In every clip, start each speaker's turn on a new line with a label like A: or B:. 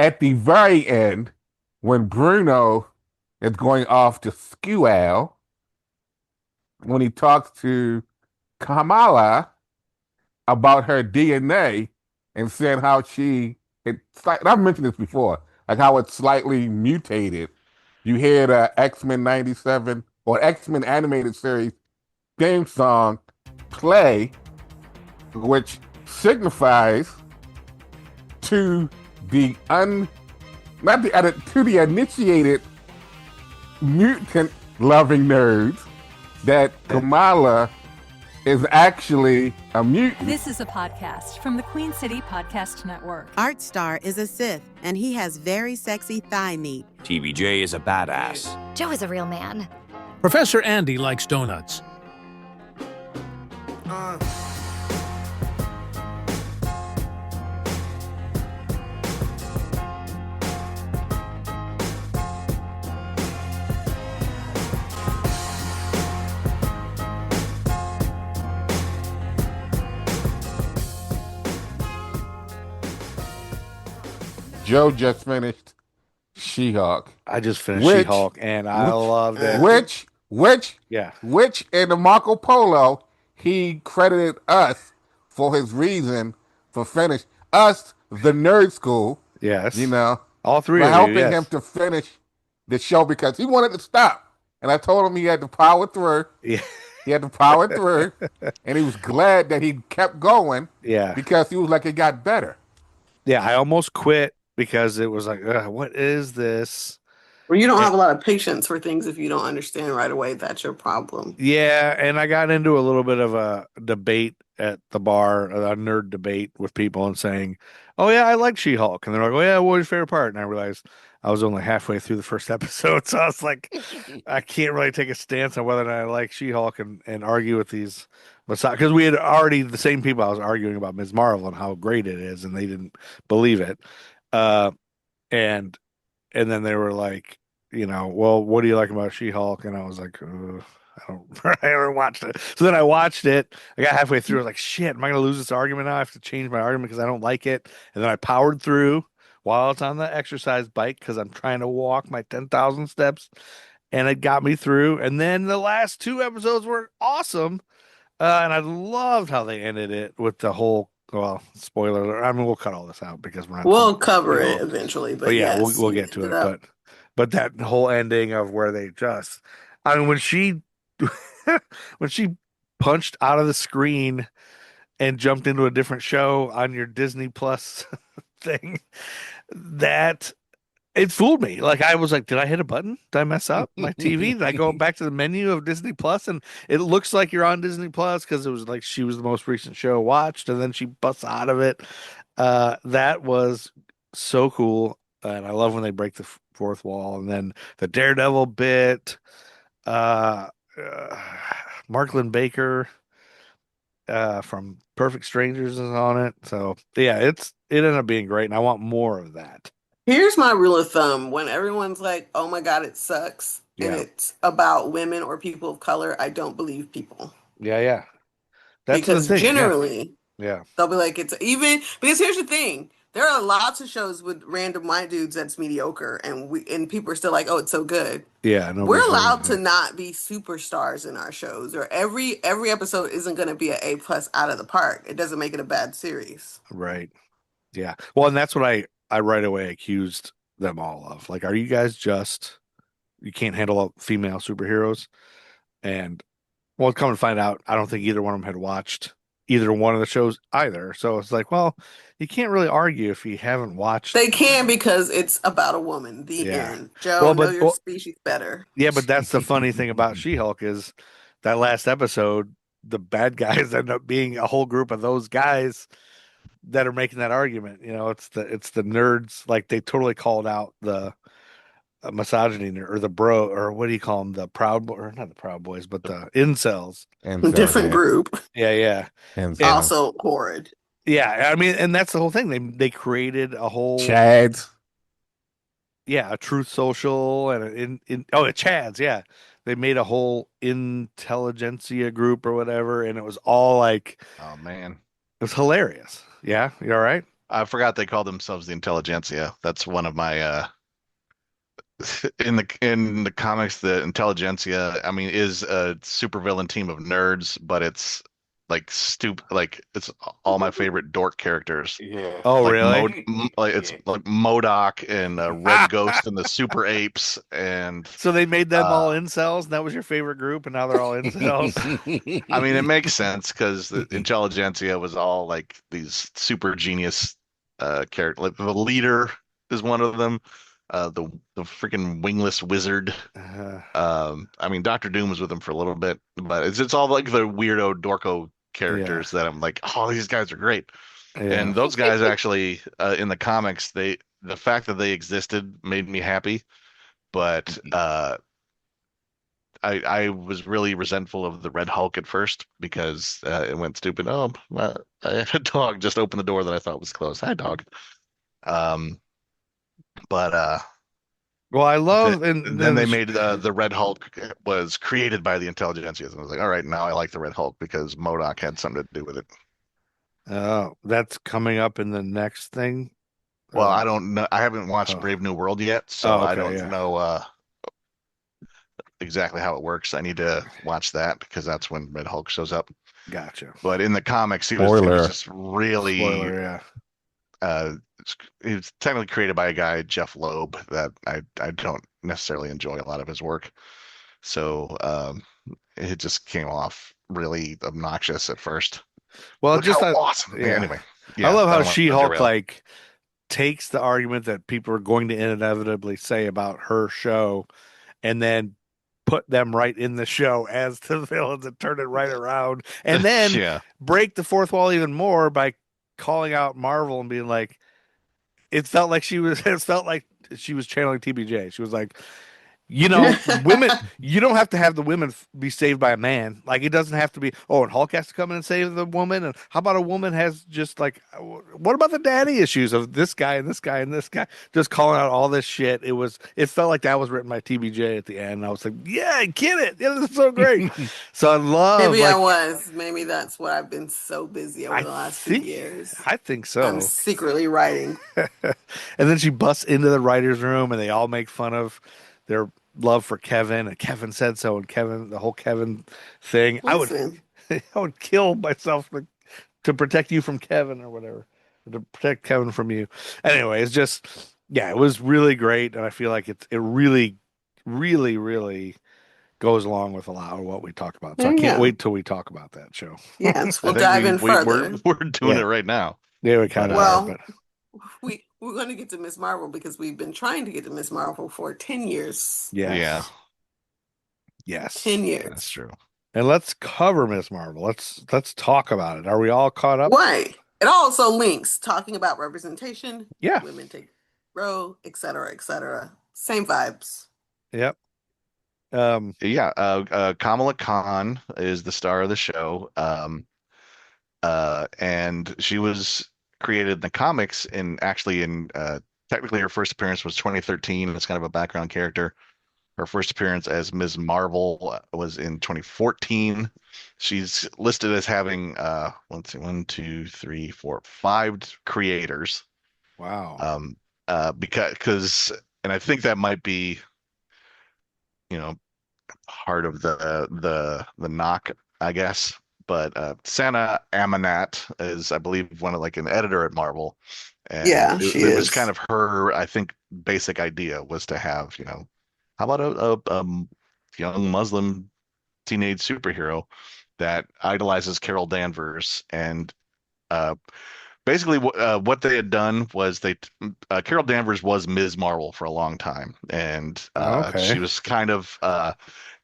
A: at the very end, when Bruno is going off to Squall, when he talks to Kamala about her DNA and saying how it's like, I've mentioned this before, like how it's slightly mutated. You hear the X-Men 97 or X-Men animated series theme song play, which signifies to the not the to the initiated mutant loving nerds that Kamala is actually a mutant.
B: This is a podcast from the Queen City Podcast Network.
C: Art Star is a Sith, and he has very sexy thigh meat.
D: TVJ is a badass.
E: Joe is a real man.
F: Professor Andy likes donuts.
A: Joe just finished She-Hulk.
G: I just finished She-Hulk, and I loved it.
A: Which in the Marco Polo, he credited us for his reason for finish. Us, the nerd school.
G: Yes.
A: You know.
G: All three
A: for
G: of
A: helping
G: you, yes.
A: him to finish the show because he wanted to stop. And I told him he had to power through.
G: Yeah.
A: He had to power through. And he was glad that he kept going.
G: Yeah.
A: Because he was like, it got better.
G: Yeah, I almost quit because it was like, what is this?
H: Well, you don't have a lot of patience for things if you don't understand right away. That's your problem.
G: Yeah, and I got into a little bit of a debate at the bar, a nerd debate with people and saying, oh, yeah, I like She-Hulk. And they're like, oh, yeah, what was your favorite part? And I realized I was only halfway through the first episode. So I was like, I can't really take a stance on whether or not I like She-Hulk and argue with these. Because we had already, the same people I was arguing about Ms. Marvel and how great it is, and they didn't believe it. And then they were like, you know, well, what do you like about She-Hulk? And I was like, I haven't watched it. So then I watched it. I got halfway through. I was like, shit, am I going to lose this argument now? I have to change my argument because I don't like it. And then I powered through while it's on the exercise bike because I'm trying to walk my 10,000 steps. And it got me through. And then the last two episodes were awesome. And I loved how they ended it with the whole, well, spoiler. I mean, we'll cut all this out because
H: we'll cover it eventually. But
G: yeah,
H: yes,
G: we'll get to it. But that whole ending of where they just, I mean, when she punched out of the screen and jumped into a different show on your Disney Plus thing, that it fooled me. Like I was like, did I hit a button? Did I mess up my TV? Did I go back to the menu of Disney Plus? And it looks like you're on Disney Plus because it was like she was the most recent show watched, and then she busts out of it. That was so cool. And I love when they break the fourth wall. And then the Daredevil bit, Marklin Baker from Perfect Strangers is on it. So yeah, it ended up being great, and I want more of that.
H: Here's my rule of thumb: when everyone's like, "Oh my God, it sucks," and it's about women or people of color, I don't believe people.
G: Yeah. That's
H: because
G: the thing.
H: Generally,
G: yeah,
H: they'll be like, "It's even." Because here's the thing: there are lots of shows with random white dudes that's mediocre, and people are still like, "Oh, it's so good."
G: Yeah,
H: we're allowed to not be superstars in our shows, or every episode isn't going to be an A+ out of the park. It doesn't make it a bad series,
G: right? Yeah, well, and that's what I right away accused them all of. Like, are you guys you can't handle female superheroes? And well, come and find out, I don't think either one of them had watched either one of the shows either. So it's like, well, you can't really argue if you haven't watched.
H: They can because it's about a woman. The end. Joe, know your species better.
G: Yeah, but that's the funny thing about She-Hulk is that last episode, the bad guys end up being a whole group of those guys that are making that argument. You know, it's the nerds. Like they totally called out the misogyny or the bro, or what do you call them? The or not the Proud Boys, but the incels.
H: Different group.
G: Yeah.
H: And also horrid.
G: Yeah, I mean, and that's the whole thing. They created a whole
A: Chads.
G: Yeah, a Truth Social and a Chads. Yeah, they made a whole intelligentsia group or whatever, and it was all like,
A: oh man,
G: it was hilarious. Yeah, you all right?
E: I forgot they called themselves the Intelligentsia. That's one of my in the comics, the Intelligentsia, I mean, is a supervillain team of nerds, but it's like stupid, like it's all my favorite dork characters.
A: Yeah.
G: Oh,
E: Like
G: really?
E: like it's
A: Yeah.
E: like Modoc and Red Ghost and the Super Apes and
G: So they made them all
E: uh
G: incels, and that was your favorite group, and now they're all incels.
E: I mean, it makes sense because the Intelligentsia was all like these super genius character. Like the leader is one of them. The freaking wingless wizard.
G: Uh,
E: I mean, Doctor Doom was with him for a little bit, but it's all like the weirdo Dorko
G: yeah,
E: characters that I'm like, oh, these guys are great.
G: yeah.
E: And those guys actually, in the comics, the fact that they existed made me happy. But I was really resentful of the Red Hulk at first because it went stupid. Oh, I had a dog just open the door that I thought was closed. Hi, dog. Um, but
G: Well, I love, and
E: then
G: then
E: they made the Red Hulk was created by the Intelligentsias, and I was like, all right, now I like the Red Hulk because MODOK had something to do with it.
G: that's coming up in the next thing.
E: Well,
G: Or
E: I don't know. I haven't watched
G: oh,
E: Brave New World yet, so
G: oh,
E: I
G: okay,
E: don't
G: yeah,
E: know exactly how it works. I need to watch that because that's when Red Hulk shows up.
G: gotcha.
E: But in the comics, he was
A: Spoiler.
E: just really
G: Spoiler, yeah.
E: uh he was technically created by a guy, Jeff Loeb, that I don't necessarily enjoy a lot of his work. So it just came off really obnoxious at first.
G: Well,
E: Look
G: just
E: how awesome.
G: yeah,
E: Anyway,
G: I
E: yeah,
G: love
E: I
G: how
E: don't want to
G: She-Hulk
E: derail.
G: like takes the argument that people are going to inevitably say about her show, and then put them right in the show as the villains and turn it right around, and then
E: Yeah.
G: break the fourth wall even more by calling out Marvel and being like, it felt like it felt like she was channeling TBJ. She was like, women, you don't have to have the women be saved by a man. Like, it doesn't have to be, oh, and Hulk has to come in and save the woman. And how about a woman has just like, what about the daddy issues of this guy and this guy and this guy? Just calling out all this shit. It felt like that was written by TBJ at the end. And I was like, yeah, I get it. Yeah, this is so great. So I love,
H: Maybe I
G: like,
H: was. Maybe that's why I've been so busy over
G: I
H: the last few
G: think,
H: years.
G: I think
H: I'm
G: so.
H: secretly writing.
G: And then she busts into the writer's room and they all make fun of their love for Kevin, and Kevin said so, and Kevin, the whole Kevin thing.
H: Listen,
G: I would kill myself to protect you from Kevin or whatever, or to protect Kevin from you. Anyway, it's just, yeah, it was really great, and I feel like it really, really, really goes along with a lot of what we talked about. So I
H: there you
G: can't
H: go.
G: wait till we talk about that show.
H: Yes,
E: I
H: we'll
E: think
H: dive in
E: we're
H: further.
E: we're doing
G: Yeah,
E: it right now.
G: yeah, we
E: But
G: kind of are,
H: Well,
G: but
H: we're going to get to Miss Marvel because we've been trying to get to Miss Marvel for 10 years.
E: yeah,
G: yes, yes,
H: 10
E: that's
H: years.
E: true.
G: and let's cover Miss Marvel. Let's talk about it. Are we all caught up?
H: Right. It also links talking about representation,
G: Yeah.
H: women take row, etc., etc. Same vibes.
G: Yep. Um,
E: Yeah, Kamala Khan is the star of the show. And she was created in the comics in technically her first appearance was 2013. It's kind of a background character. Her first appearance as Ms. Marvel was in 2014. She's listed as having let's see, one, two, three, four, five creators.
G: wow.
E: Because and I think that might be, you know, part of the knock, I guess. But Sana Amanat is, I believe, one of like an editor at Marvel, and
H: Yeah, she
E: it was kind
H: is.
E: of her, I think, basic idea was to have, how about a young Muslim teenage superhero that idolizes Carol Danvers, and uh, basically what they had done was Carol Danvers was Ms. Marvel for a long time, and she
G: Okay.
E: was kind of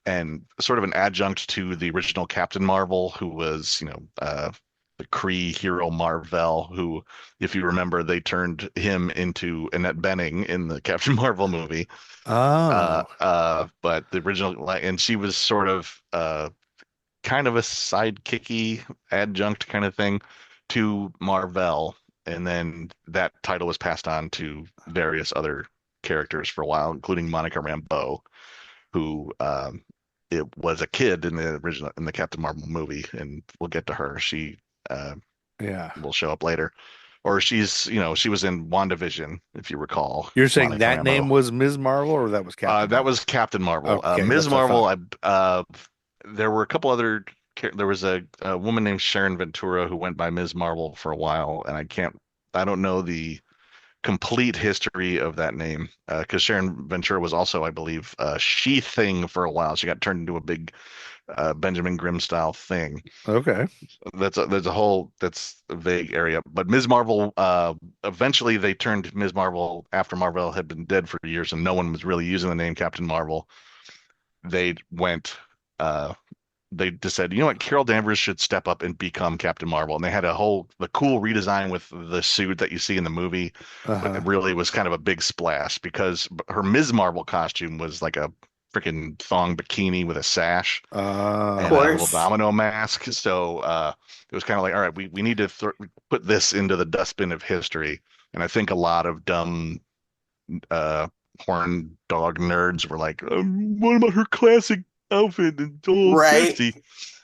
E: and sort of an adjunct to the original Captain Marvel, who was, the Kree hero Marvel, who, if you remember, they turned him into Annette Bening in the Captain Marvel movie.
G: Oh,
E: But the original, and she was sort of kind of a sidekicky adjunct kind of thing to Marvel, and then that title was passed on to various other characters for a while, including Monica Rambeau, who it was a kid in the Captain Marvel movie, and we'll get to her. She uh,
G: yeah.
E: will show up later. or she was in WandaVision, if you recall,
G: You're saying
E: Monica
G: that name
E: Rambeau.
G: was Ms. Marvel, or that was Captain
E: That
G: Marvel?
E: was Captain Marvel.
G: Okay,
E: Ms.
G: that's what I
E: Marvel,
G: thought.
E: there were a couple other. There was a woman named Sharon Ventura who went by Ms. Marvel for a while, and I don't know the complete history of that name because Sharon Ventura was also, I believe, She Thing for a while. She got turned into a big Benjamin Grimm style thing.
G: Okay.
E: There's a whole that's a vague area. But Ms. Marvel, eventually they turned Ms. Marvel after Marvel had been dead for years and no one was really using the name Captain Marvel. They went, uh, they just said, you know what, Carol Danvers should step up and become Captain Marvel. And they had the cool redesign with the suit that you see in the movie, but
G: Uh-huh.
E: it really was kind of a big splash because her Ms. Marvel costume was like a freaking thong bikini with a sash
H: Of
E: and a little
H: course.
E: domino mask. So it was kind of like, all right, we need to put this into the dustbin of history. And I think a lot of dumb uh, horn dog nerds were like, what about her classic outfit and old
H: Right.
E: sexy?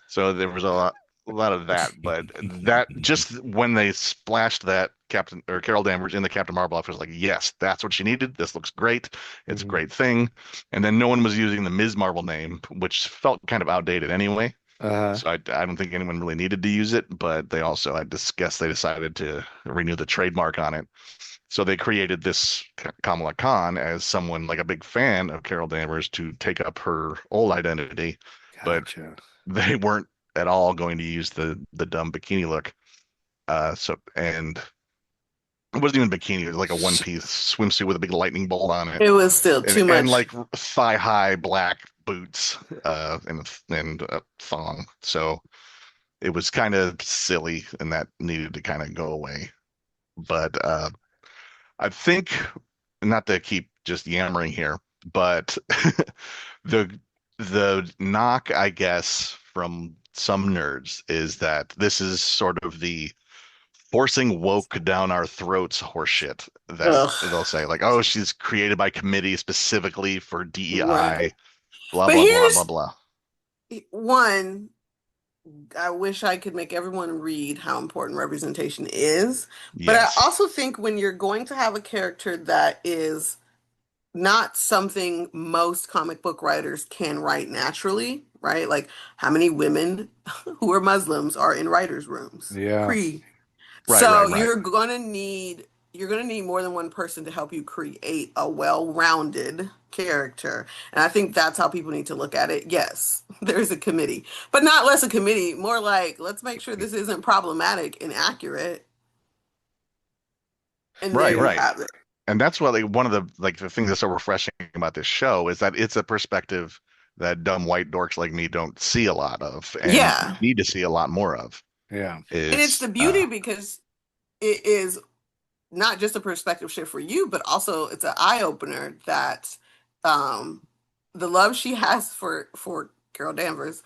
E: So there was a lot of that. But that just when they splashed that Captain or Carol Danvers in the Captain Marvel outfit, I was like, yes, that's what she needed. This looks great. It's a
G: Mhm.
E: great thing. And then no one was using the Ms. Marvel name, which felt kind of outdated anyway.
G: Uh-huh.
E: So I don't think anyone really needed to use it, but they also, I just guess they decided to renew the trademark on it. So they created this Kamala Khan as someone like a big fan of Carol Danvers to take up her old identity, but
G: Gotcha.
E: they weren't at all going to use the dumb bikini look. And it wasn't even bikini, it was like a one
G: S-
E: piece swimsuit with a big lightning bolt on it
H: It was still too
E: and
H: much.
E: like thigh high black boots and a thong. So it was kind of silly and that needed to kind of go away. But I think not to keep just yammering here, but the the knock, I guess, from some nerds is that this is sort of the forcing woke down our throats horseshit that
H: Ugh.
E: they'll say, like, oh, she's created by committee specifically for
H: Right.
E: DEI, blah
H: But
E: blah blah blah
H: here's
E: blah.
H: one. I wish I could make everyone read how important representation is. But I
E: Yes.
H: also think when you're going to have a character that is not something most comic book writers can write naturally, right? Like how many women who are Muslims are in writers' rooms
G: Yeah.
H: pre.
E: Right,
H: So
E: right, right.
H: you're gonna need more than one person to help you create a well-rounded character. And I think that's how people need to look at it. Yes, there's a committee, but not less a committee, more like let's make sure this isn't problematic and accurate. And there
E: Right,
H: you
E: right.
H: have it.
E: And that's what like one of the things that's so refreshing about this show is that it's a perspective that dumb white dorks like me don't see a lot of and
H: Yeah.
E: need to see a lot more of
G: Yeah.
H: And it's
E: is
H: the beauty because it is not just a perspective shift for you, but also it's an eye opener that um, the love she has for Carol Danvers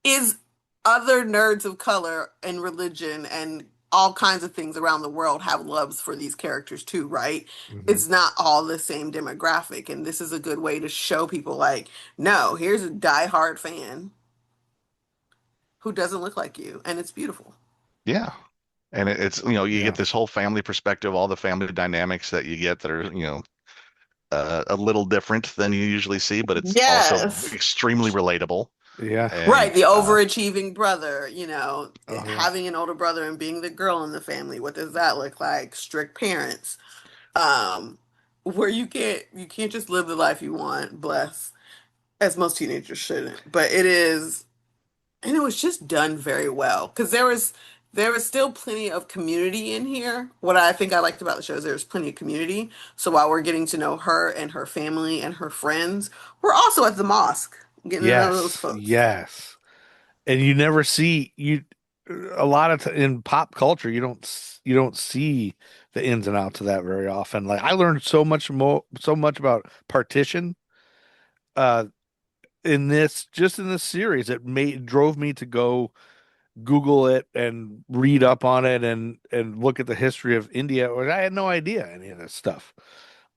H: is other nerds of color and religion and all kinds of things around the world have loves for these characters too, right?
G: Mhm.
H: It's not all the same demographic, and this is a good way to show people like, no, here's a diehard fan who doesn't look like you, and it's beautiful.
E: yeah. And it's you get
G: Yeah.
E: this whole family perspective, all the family dynamics that you get that are a little different than you usually see, but it's also
H: Yes.
E: extremely relatable.
G: Yeah.
H: Right,
E: And
H: the overachieving brother,
G: Oh yeah.
H: having an older brother and being the girl in the family. What does that look like? Strict parents. Um, where you can't just live the life you want, bless, as most teenagers shouldn't. But it is, and it was just done very well because there was still plenty of community in here. What I think I liked about the show is there was plenty of community. So while we're getting to know her and her family and her friends, we're also at the mosque getting to know those
G: Yes.
H: folks.
G: Yes. And you never see you a lot of in pop culture you don't see the ins and outs of that very often. Like I learned so much about partition uh in this series. It made drove me to go Google it and read up on it and look at the history of India, which I had no idea any of this stuff.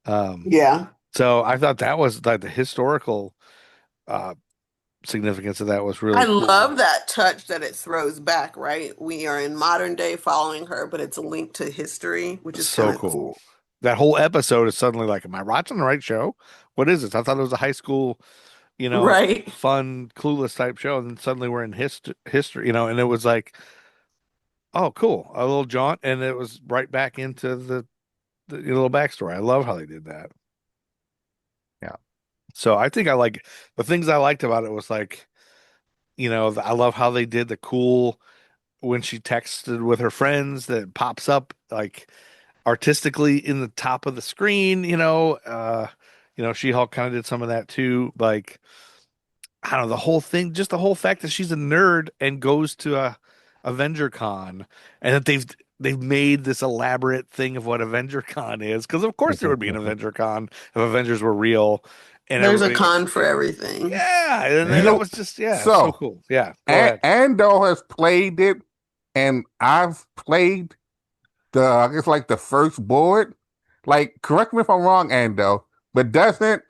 G: Um
H: Yeah.
G: so I thought that was like the historical uh significance of that was really
H: I
G: cool.
H: love that touch that it throws back, right? We are in modern day following her, but it's a link to history, which is
G: So
H: kind of cool.
G: cool. That whole episode is suddenly like, am I watching the right show? What is this? I thought it was a high school,
H: Right.
G: fun, clueless type show, and then suddenly we're in history, and it was like, oh, cool, a little jaunt, and it was right back into the little backstory. I love how they did that. Yeah. So I think I like the things I liked about it was like, I love how they did the cool when she texted with her friends that pops up like artistically in the top of the screen, She-Hulk kind of did some of that too. Like, I don't know, the whole thing, just the whole fact that she's a nerd and goes to a Avenger Con and that they've made this elaborate thing of what Avenger Con is. Because of course there would be an Avenger Con if Avengers were real and
H: There's a
G: everybody was,
H: con for everything.
G: yeah, and
A: You
G: then it
A: know,
G: was just, yeah, so
A: so
G: cool. Yeah, go ahead.
A: Ando has played it, and I've played I guess like the first board. Like, correct me if I'm wrong, Ando, but doesn't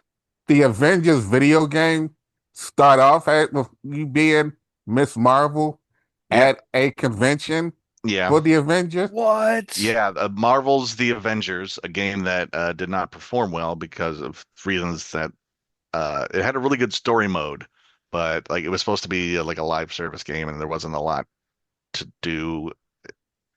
A: the Avengers video game start off with you being Miss Marvel
E: Yeah,
A: at a convention
E: yeah,
A: for the Avengers?
G: What?
E: yeah. Marvel's The Avengers, a game that did not perform well because of reasons that it had a really good story mode, but like it was supposed to be like a live service game, and there wasn't a lot to do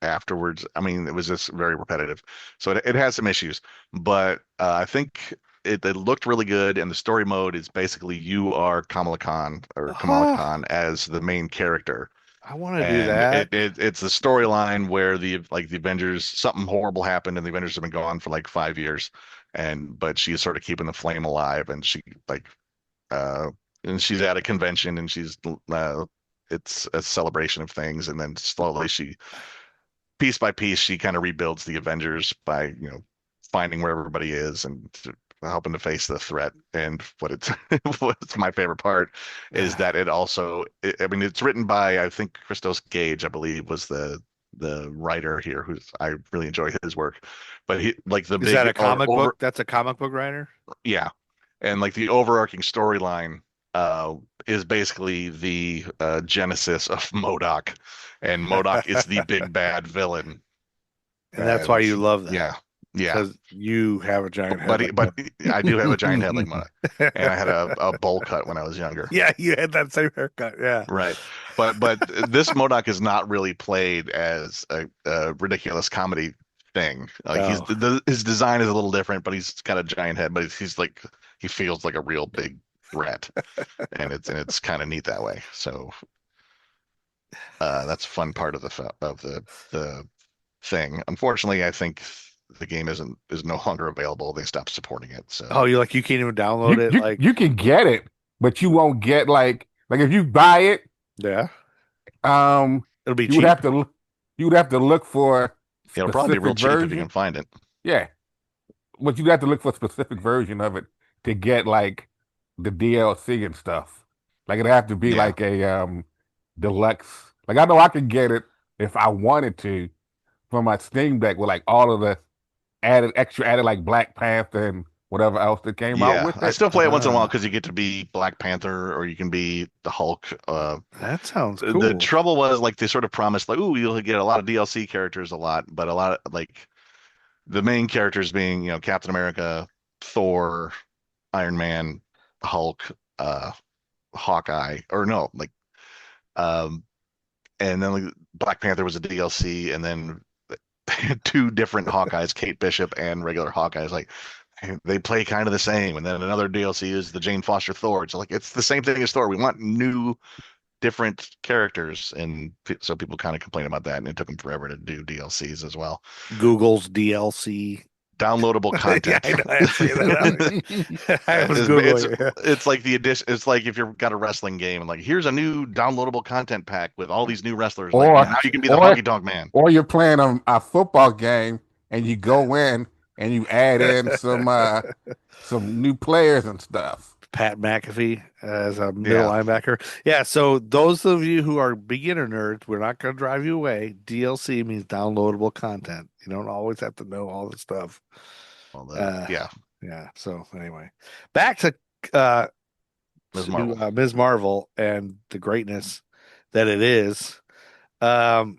E: afterwards. I mean, it was just very repetitive. So it has some issues, but I think it looked really good. And the story mode is basically you are Kamala Khan or Kamala
G: Oh,
E: Khan as the main character.
G: I want to do
E: And
G: that.
E: it's a storyline where the Avengers, something horrible happened and the Avengers have been gone for like 5 years. But she's sort of keeping the flame alive, and uh and she's at a convention, and it's a celebration of things, and then slowly she piece by piece, she kind of rebuilds the Avengers by, finding where everybody is and helping to face the threat. And what's my favorite part is that it also, I mean, it's written by, I think, Christos Gage, I believe, was the writer here, who's I really enjoy his work. But he like the
G: Is that
E: big
G: a
E: or
G: comic
E: over
G: book? That's a comic book writer?
E: yeah, and like the overarching storyline uh is basically the genesis of MODOK, and MODOK is the big bad villain.
G: And that's why
E: And
G: you love that
E: yeah, yeah.
G: because you have a giant head
E: But
G: like
E: but I do have a giant head like
G: that.
E: MODOK, and I had a bowl cut when I was younger.
G: Yeah, you had that same haircut. Yeah.
E: Right. But this MODOK is not really played as a ridiculous comedy thing. Like
G: Oh,
E: his design is a little different, but he's got a giant head, but he's like he feels like a real big threat, and it's kind of neat that way. So that's a fun part of the thing. Unfortunately, I think the game is no longer available. They stopped supporting it.
G: oh,
E: So
G: you can't even download
A: You
G: it.
A: you
G: Like,
A: you can get it, but you won't get like if you buy it,
G: yeah,
A: um,
G: it'll be
A: you would
G: cheap.
A: have to you would have to look for
E: it'll probably be real
A: specific
E: cheap if you can
A: version.
E: find it.
A: Yeah, but you'd have to look for a specific version of it to get like the DLC and stuff. Like it'd have to be
E: Yeah.
A: like a deluxe. Like I know I could get it if I wanted to from my Steam Deck with like all of the added like Black Panther and whatever else that came out
E: Yeah,
A: with
E: I
A: it.
E: still play it once in a while
G: Ah,
E: because you get to be Black Panther or you can be the Hulk.
G: that sounds
E: The
G: cool.
E: trouble was like they sort of promised like, ooh, you'll get a lot of DLC characters a lot, but a lot of like the main characters being, Captain America, Thor, Iron Man, Hulk, Hawkeye, or no, like um and then like, Black Panther was a DLC, and then two different Hawkeyes, Kate Bishop and regular Hawkeyes, like they play kind of the same. And then another DLC is the Jane Foster Thor. It's like it's the same thing as Thor. We want new, different characters, and so people kind of complain about that, and it took them forever to do DLCs as well.
G: Google's DLC.
E: Downloadable
G: Yeah,
E: content.
G: I know. I had to say that. I was
E: It's
G: Googling it.
E: it's like the addition. It's like if you've got a wrestling game and like here's a new downloadable content pack with all these new wrestlers. Like
A: Or
E: now you can be the
A: or
E: Honky Tonk Man.
A: or you're playing a football game and you go in and you add in some new players and stuff.
G: Pat McAfee as a middle
E: Yeah.
G: linebacker. Yeah, so those of you who are beginner nerds, we're not going to drive you away. DLC means downloadable content. You don't always have to know all the stuff.
E: Well,
G: Uh,
E: yeah.
G: yeah. So anyway, back to uh,
E: Ms.
G: to
E: Marvel.
G: Ms. Marvel and the greatness that it is. Um,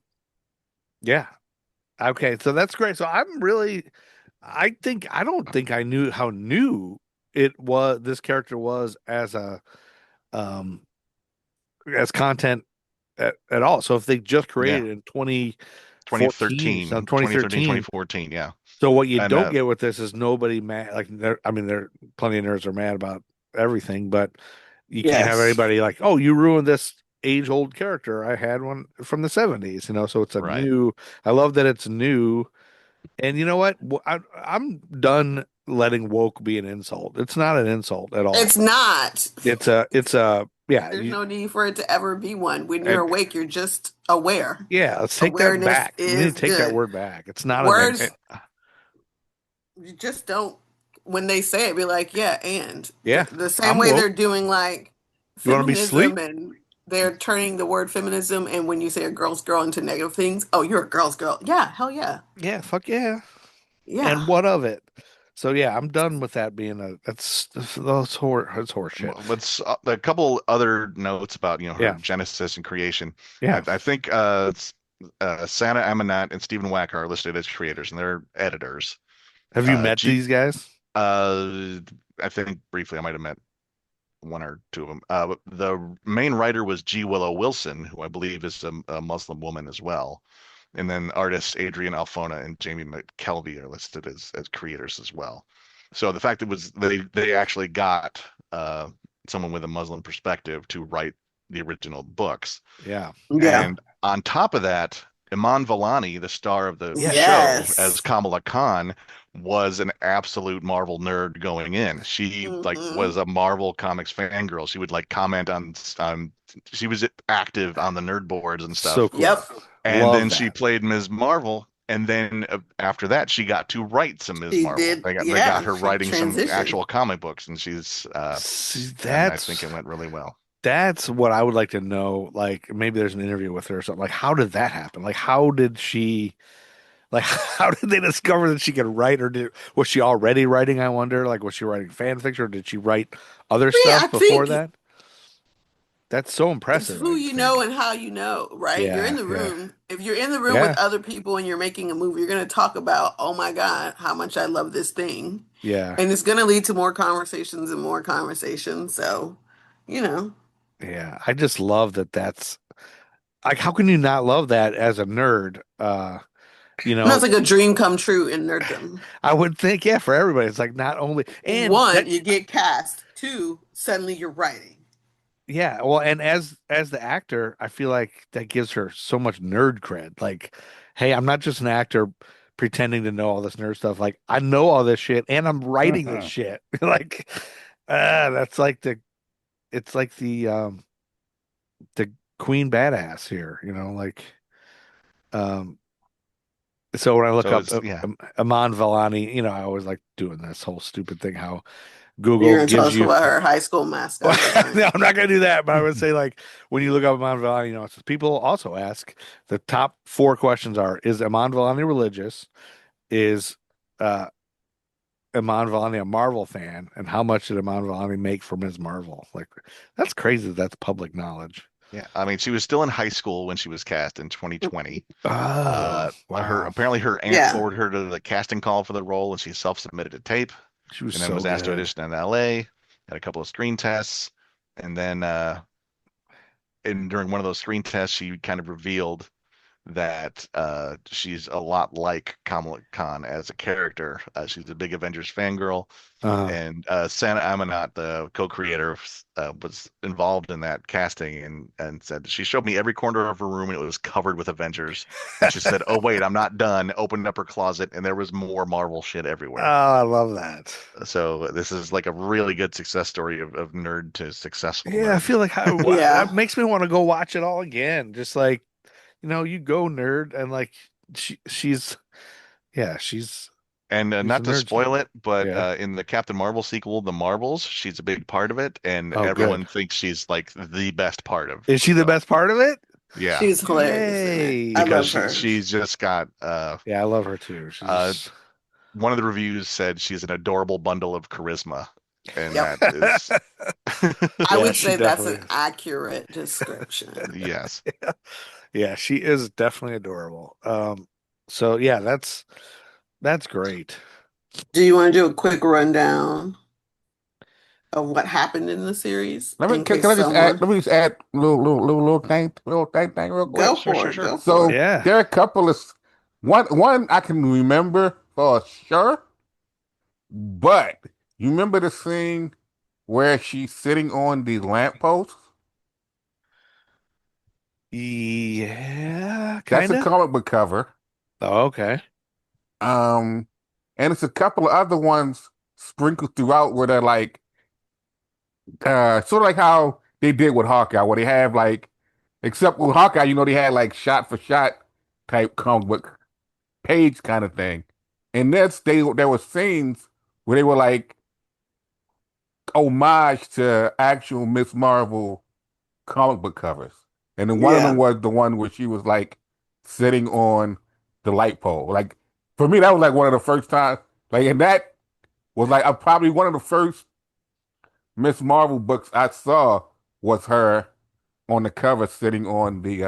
G: yeah. Okay, so that's great. So I don't think I knew how new this character was um as content at all. So if they just
E: Yeah.
G: created it in 2014, so
E: 2013,
G: 2013.
E: 2014. Yeah.
G: So what you
E: And
G: don't get with this is nobody mad. Like, there plenty of nerds are mad about everything, but you can't have
H: Yes.
G: anybody like, oh, you ruined this age-old character. I had one from the 70s, So it's a
E: right.
G: new. I love that it's new. And you know what? I'm done letting woke be an insult. It's not an insult at all.
H: It's not.
G: Yeah.
H: There's no need for it to ever be one. When you're
G: And
H: awake, you're just aware.
G: yeah, let's take that
H: Awareness
G: back. We need to
H: is
G: take that
H: good.
G: word back. It's not an.
H: Words, you just don't, when they say it, be like, yeah, and
G: Yeah,
H: the same
G: I'm
H: way
G: woke.
H: they're doing like
G: You want to be
H: feminism,
G: sleep?
H: and they're turning the word feminism, and when you say a girl's girl into negative things, oh, you're a girl's girl. Yeah, hell yeah.
G: Yeah, fuck yeah.
H: Yeah.
G: And what of it? So yeah, I'm done with that being that's horse shit.
E: Let's a couple other notes about her
G: Yeah,
E: genesis and creation.
G: yeah.
E: I think Sana Amanat and Stephen Wacker are listed as creators, and they're editors.
G: Have you met
E: G
G: these guys?
E: uh, I think briefly I might have met one or two of them. But the main writer was G. Willow Wilson, who I believe is a Muslim woman as well. And then artists Adrian Alfona and Jamie McKelvey are listed as creators as well. So the fact that they actually got someone with a Muslim perspective to write the original books.
G: Yeah.
H: Yeah.
E: And on top of that, Iman Vellani, the star of the show as
H: Yes.
E: Kamala Khan, was an absolute Marvel nerd going in. She
H: Hmm.
E: was a Marvel Comics fangirl. She would comment on she was active on the nerd boards and
G: So
E: stuff.
G: cool.
H: Yep.
E: And
G: Love
E: then she
G: that.
E: played Ms. Marvel. And then after that, she got to write some Ms.
H: She
E: Marvel.
H: did.
E: They got
H: Yeah.
E: her
H: She
E: writing some
H: transitioned.
E: actual comic books, and
G: See,
E: and I think it went really well.
G: that's what I would like to know. Like maybe there's an interview with her or something. Like how did that happen? Like how did she like how did they discover that she could write or was she already writing, I wonder? Like was she writing fan fiction or did she write other
H: I mean, I
G: stuff before
H: think
G: that? That's so
H: it's
G: impressive,
H: who
G: I
H: you know
G: think.
H: and how you know, right? You're in
G: Yeah,
H: the
G: yeah.
H: room. If you're in the room with
G: Yeah,
H: other people and you're making a movie, you're going to talk about, oh my God, how much I love this thing.
G: yeah,
H: And it's going to lead to more conversations and more conversations. So, you know,
G: yeah. I just love that that's like how can you not love that as a nerd? You
H: and that's
G: know,
H: like a dream come true in nerddom.
G: I would think, yeah, for everybody. It's like not only and
H: One,
G: that
H: you get cast. Two, suddenly you're writing.
G: yeah, well, and as the actor, I feel like that gives her so much nerd cred. Like, hey, I'm not just an actor pretending to know all this nerd stuff. Like, I know all this shit and I'm writing this shit. Like, that's like it's like the queen badass here, like um so when I look
E: So
G: up
E: it's yeah.
G: Aman Vellani, I always like doing this whole stupid thing how
H: You're
G: Google
H: going to tell
G: gives
H: us
G: you
H: about her high school mascot, aren't
G: no, I'm not gonna do that. But I would say like when you look up Iman Vellani, it's people also ask the top four questions are: Is Iman Vellani religious? Is uh Iman Vellani a Marvel fan? And how much did Iman Vellani make from his Marvel? Like that's crazy. That's public knowledge.
E: Yeah, I mean, she was still in high school when she was cast in
H: you?
E: 2020.
G: Oh,
E: Her
G: wow.
E: apparently her aunt
H: Yeah.
E: forwarded her to the casting call for the role, and she self-submitted a tape,
G: She was
E: and then
G: so
E: was asked to
G: good.
E: audition in LA. Had a couple of screen tests, and then during one of those screen tests, she kind of revealed that she's a lot like Kamala Khan as a character. She's a big Avengers fangirl,
G: Uh,
E: and Sana Amanat, the co-creator, was involved in that casting, and said she showed me every corner of her room, and it was covered with Avengers. And she said, "Oh wait, I'm not done." Opened up her closet, and there was more Marvel shit
G: oh,
E: everywhere.
G: I love that.
E: So this is like a really good success story of nerd to successful
G: Yeah, I
E: nerd.
G: feel like that
H: Yeah.
G: makes me want to go watch it all again. Just like, you go nerd and like she's yeah,
E: And
G: she's a
E: not to
G: nerd
E: spoil
G: star.
E: it, but
G: Yeah.
E: in the Captain Marvel sequel, The Marvels, she's a big part of it, and
G: Oh,
E: everyone
G: good.
E: thinks she's like the best part of
G: Is
E: the
G: she the
E: film.
G: best part of it?
E: Yeah,
H: She's hilarious in it. I
G: Yay.
E: because
H: love her.
E: she's just got
G: Yeah, I love her too.
E: uh
G: She's
E: one of the reviews said she's an adorable bundle of charisma, and
H: Yep.
E: that is
H: I
G: Yeah,
H: would
G: she
H: say that's
G: definitely
H: an
G: is.
H: accurate description.
E: Yes.
G: Yeah, she is definitely adorable. So yeah, that's great.
H: Do you want to do a quick rundown of what happened in the series
A: Let me
H: in
A: can
H: case
A: I just add?
H: someone
A: Let me just add little thing real quick.
H: go
E: Sure,
H: for
E: sure,
H: it,
E: sure.
H: go for
A: So
H: it.
G: Yeah.
A: there are a couple of one I can remember for sure, but you remember the scene where she's sitting on the lamppost?
G: Yeah,
A: That's
G: kind
A: a
G: of.
A: comic book cover.
G: Oh, okay.
A: Um, and it's a couple of other ones sprinkled throughout where they're like, sort of like how they did with Hawkeye, where they have like, except with Hawkeye, they had like shot for shot type comic book page kind of thing. And this, there were scenes where they were like homage to actual Miss Marvel comic book covers. And then one of them
H: Yeah.
A: was the one where she was like sitting on the light pole. Like for me, that was like one of the first times. Like, and that was like probably one of the first Miss Marvel books I saw was her on the cover sitting on the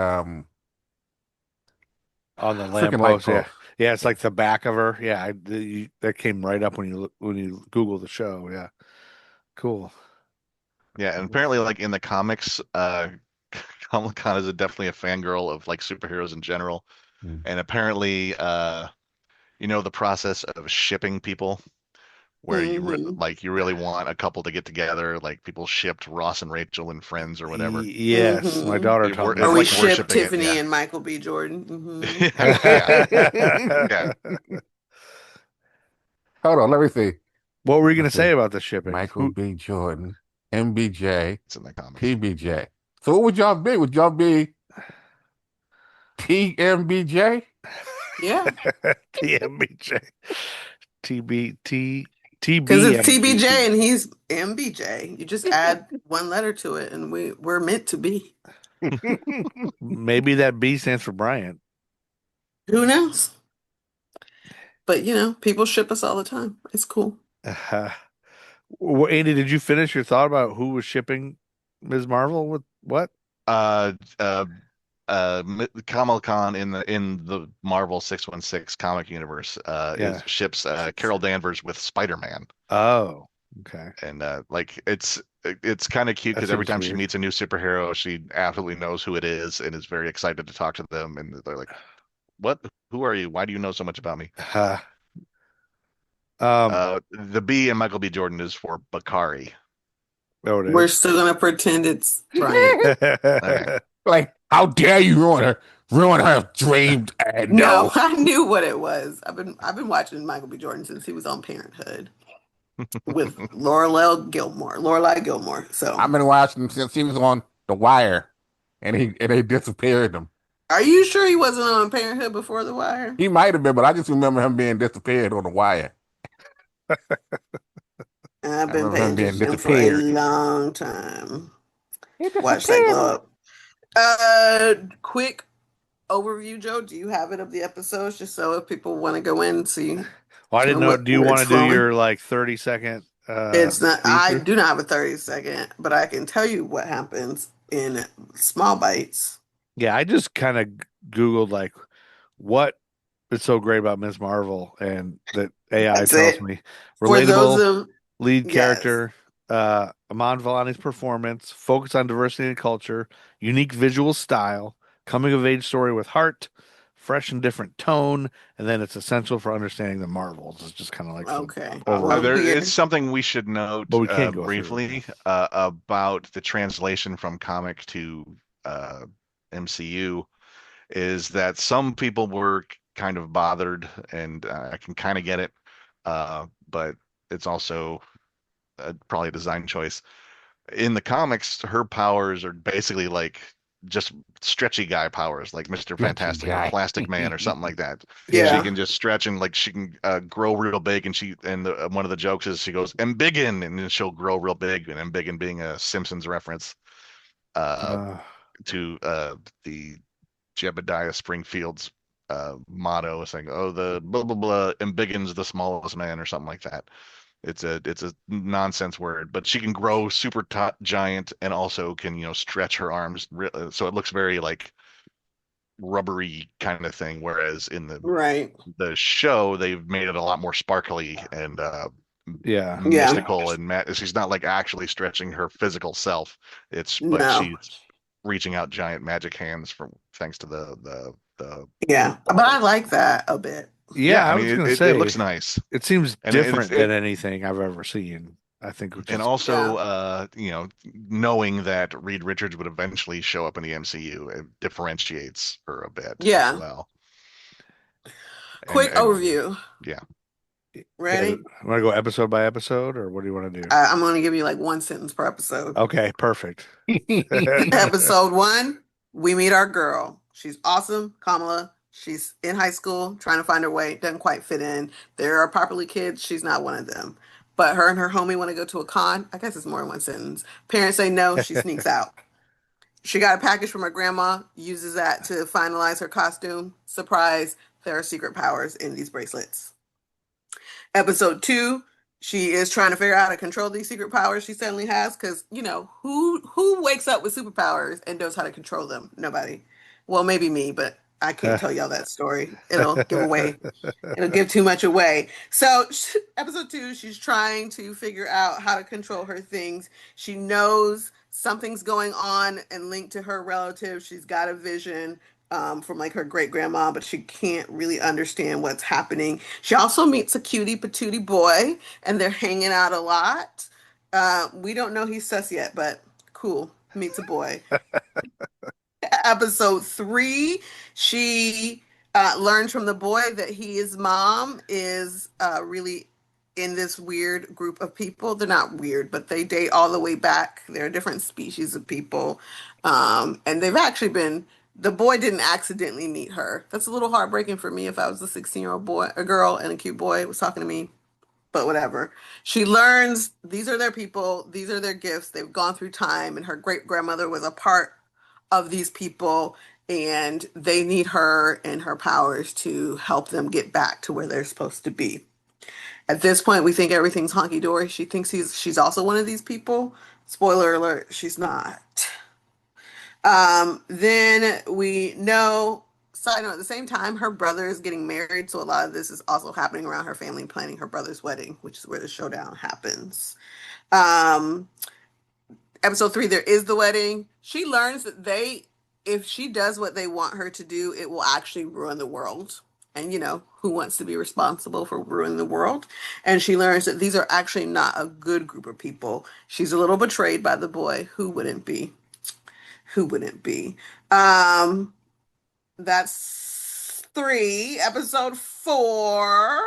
G: On the
A: freaking light
G: lamppost, yeah.
A: post.
G: Yeah, it's like the back of her. Yeah, that came right up when you Google the show. Yeah, cool.
E: Yeah, and apparently, like in the comics, Kamala Khan is definitely a fangirl of like superheroes in general.
A: Mm.
E: And apparently, the process of shipping people, where
H: Hmm.
E: you really want a couple to get together, like people shipped Ross and Rachel and Friends or whatever.
G: Yes, my
H: Hmm.
G: daughter told me
H: Or
E: It's
H: we
G: that.
E: like
G: Yeah.
H: ship
E: worshiping it.
H: Tiffany
E: Yeah,
H: and Michael B. Jordan. Hmm.
E: yeah, yeah.
A: Hold on, let me see.
G: What were you gonna
A: Let's
G: say
A: see.
G: about the shipping?
A: Michael
G: Who?
A: B. Jordan, MBJ,
E: It's in the comics.
A: TBJ. So what would y'all be? Would y'all be TMBJ?
H: Yeah.
G: TMBJ, TBT,
H: Because it's
G: TBMBT.
H: TBJ and he's MBJ. You just add one letter to it and we're meant to be.
G: Maybe that B stands for Bryant.
H: Who knows? But people ship us all the time. It's cool.
G: Andy, did you finish your thought about who was shipping Ms. Marvel with what?
E: Uh, uh, Kamala Khan in the Marvel 616 comic universe
G: Yeah.
E: is ships Carol Danvers with Spider-Man.
G: Oh, okay.
E: And it's kind of cute
G: That
E: because every
G: seems
E: time she
G: weird.
E: meets a new superhero, she absolutely knows who it is and is very excited to talk to them. And they're like, "What? Who are you? Why do you know so much about me?"
G: Uh, um,
E: The B in Michael B. Jordan is for Bakari.
G: oh, it
H: We're
G: is.
H: still gonna pretend it's Bryant.
E: Okay.
A: Like, how dare you ruin her dreams? And
H: No,
A: no.
H: I knew what it was. I've been watching Michael B. Jordan since he was on Parenthood with Lorelai Gilmore. So,
A: I've been watching him since he was on The Wire, and they disappeared him.
H: are you sure he wasn't on Parenthood before The Wire?
A: He might have been, but I just remember him being disappeared on The Wire.
H: I've
A: I
H: been
A: remember
H: paying
A: him being
H: attention to him for a
A: disappeared.
H: long time.
A: He
H: Watch that
A: disappeared.
H: glow up. Quick overview, Joe. Do you have it of the episodes, just so if people want to go in and see
G: Well, I didn't know. Do you
H: where
G: want
H: it's
G: to do
H: flowing?
G: your like 30-second
H: It's not.
G: speed
H: I
G: through?
H: do not have a 30-second, but I can tell you what happens in small bites.
G: Yeah, I just kind of Googled like what is so great about Ms. Marvel, and that AI
H: That's
G: tells
H: it.
G: me
H: For those
G: relatable
H: of
G: lead
H: yes.
G: character, Aman Vellani's performance, focus on diversity and culture, unique visual style, coming of age story with heart, fresh and different tone, and then it's essential for understanding the Marvels. It's just kind of like the
H: Okay. Well,
G: overview.
E: There is
H: here.
E: something we should note
G: But we can't go through it.
E: briefly about the translation from comic to uh, MCU is that some people were kind of bothered, and I can kind of get it, but it's also probably a design choice. In the comics, her powers are basically like just stretchy guy powers, like Mr.
A: Stretchy
E: Fantastic or
A: guy.
E: Plastic Man or something like that. She
G: Yeah.
H: Yeah.
E: can just stretch and like she can grow real big, and one of the jokes is she goes "embiggen" and then she'll grow real big, and embiggen being a Simpsons reference uh,
G: Uh,
E: to the Jebediah Springfield's motto, saying, "Oh, the blah blah blah embiggen's the smallest man" or something like that. It's a nonsense word, but she can grow super giant and also can, stretch her arms, so it looks very like rubbery kind of thing. Whereas in
H: Right.
E: the show, they've made it a lot more sparkly and
G: Yeah.
H: Yeah.
E: mystical, and she's not like actually stretching her physical self. But
H: No.
E: she's reaching out giant magic hands from thanks to the
H: Yeah. But I like that a bit.
G: Yeah,
E: yeah. I
G: I
E: mean,
G: was gonna
E: it looks
G: say
E: nice,
G: it seems
E: and
G: different than anything I've ever seen. I think, which
E: and
G: is
E: also,
H: Yeah.
E: knowing that Reed Richards would eventually show up in the MCU, it differentiates her a bit as
H: Yeah.
E: well.
H: Quick
E: And
H: overview.
E: yeah,
G: yeah.
H: Ready?
G: Want to go episode by episode, or what do you want to do?
H: I'm going to give you like one sentence per episode.
G: Okay, perfect.
H: Episode 1, we meet our girl. She's awesome, Kamala. She's in high school, trying to find her way, doesn't quite fit in. There are properly kids, she's not one of them. But her and her homie want to go to a con. I guess it's more than one sentence. Parents say no, she sneaks out. She got a package from her grandma, uses that to finalize her costume. Surprise, there are secret powers in these bracelets. Episode 2, she is trying to figure out how to control these secret powers she suddenly has. Because who wakes up with superpowers and knows how to control them? Nobody. Well, maybe me, but I can't tell y'all that story. It'll give too much away. So, episode 2, she's trying to figure out how to control her things. She knows something's going on and linked to her relative. She's got a vision from like her great grandma, but she can't really understand what's happening. She also meets a cutie patootie boy, and they're hanging out a lot. We don't know he's sus yet, but cool. Meets a boy. Episode 3, she learns from the boy that his mom is really in this weird group of people. They're not weird, but they date all the way back. They're a different species of people. And they've actually been, the boy didn't accidentally meet her. That's a little heartbreaking for me if I was a 16-year-old boy, a girl, and a cute boy was talking to me, but whatever. She learns these are their people, these are their gifts. They've gone through time, and her great grandmother was a part of these people, and they need her and her powers to help them get back to where they're supposed to be. At this point, we think everything's honky dory. She thinks she's also one of these people. Spoiler alert, she's not. Then we know, side note, at the same time, her brother is getting married, so a lot of this is also happening around her family planning her brother's wedding, which is where the showdown happens. Um, Episode 3, there is the wedding. She learns that if she does what they want her to do, it will actually ruin the world. And who wants to be responsible for ruining the world? And she learns that these are actually not a good group of people. She's a little betrayed by the boy. Who wouldn't be? Who wouldn't be? That's 3. Episode 4.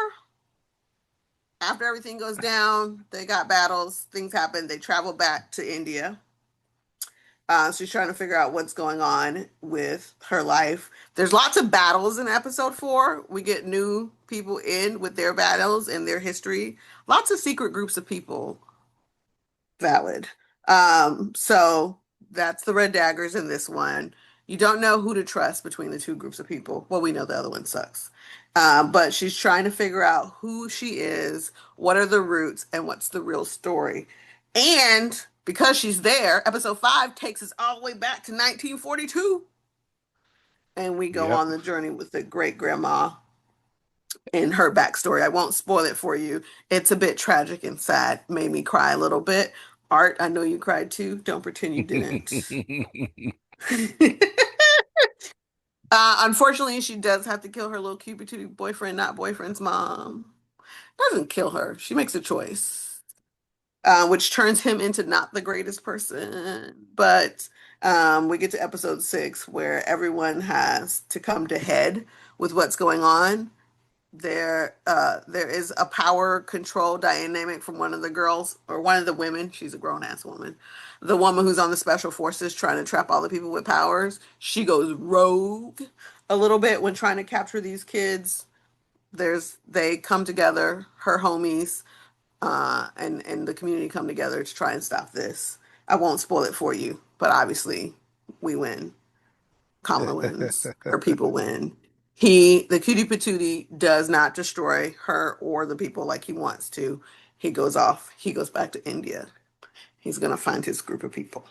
H: After everything goes down, they got battles, things happen, they travel back to India. She's trying to figure out what's going on with her life. There's lots of battles in episode 4. We get new people in with their battles and their history. Lots of secret groups of people. Valid. So that's the Red Daggers in this one. You don't know who to trust between the two groups of people. Well, we know the other one sucks. But she's trying to figure out who she is, what are the roots, and what's the real story. And because she's there, episode 5 takes us all the way back to 1942. And we go
G: Yep.
H: on the journey with the great grandma and her backstory. I won't spoil it for you. It's a bit tragic and sad. Made me cry a little bit. Art, I know you cried too. Don't pretend you didn't. Unfortunately, she does have to kill her little cute patootie boyfriend, not boyfriend's mom. Doesn't kill her. She makes a choice, which turns him into not the greatest person. But we get to episode 6 where everyone has to come to head with what's going on. There is a power control dynamic from one of the girls or one of the women. She's a grown ass woman. The woman who's on the special forces trying to trap all the people with powers. She goes rogue a little bit when trying to capture these kids. They come together, her homies, and the community come together to try and stop this. I won't spoil it for you, but obviously we win. Kamala wins. Her people win. The cutie patootie, does not destroy her or the people like he wants to. He goes off. He goes back to India. He's gonna find his group of people.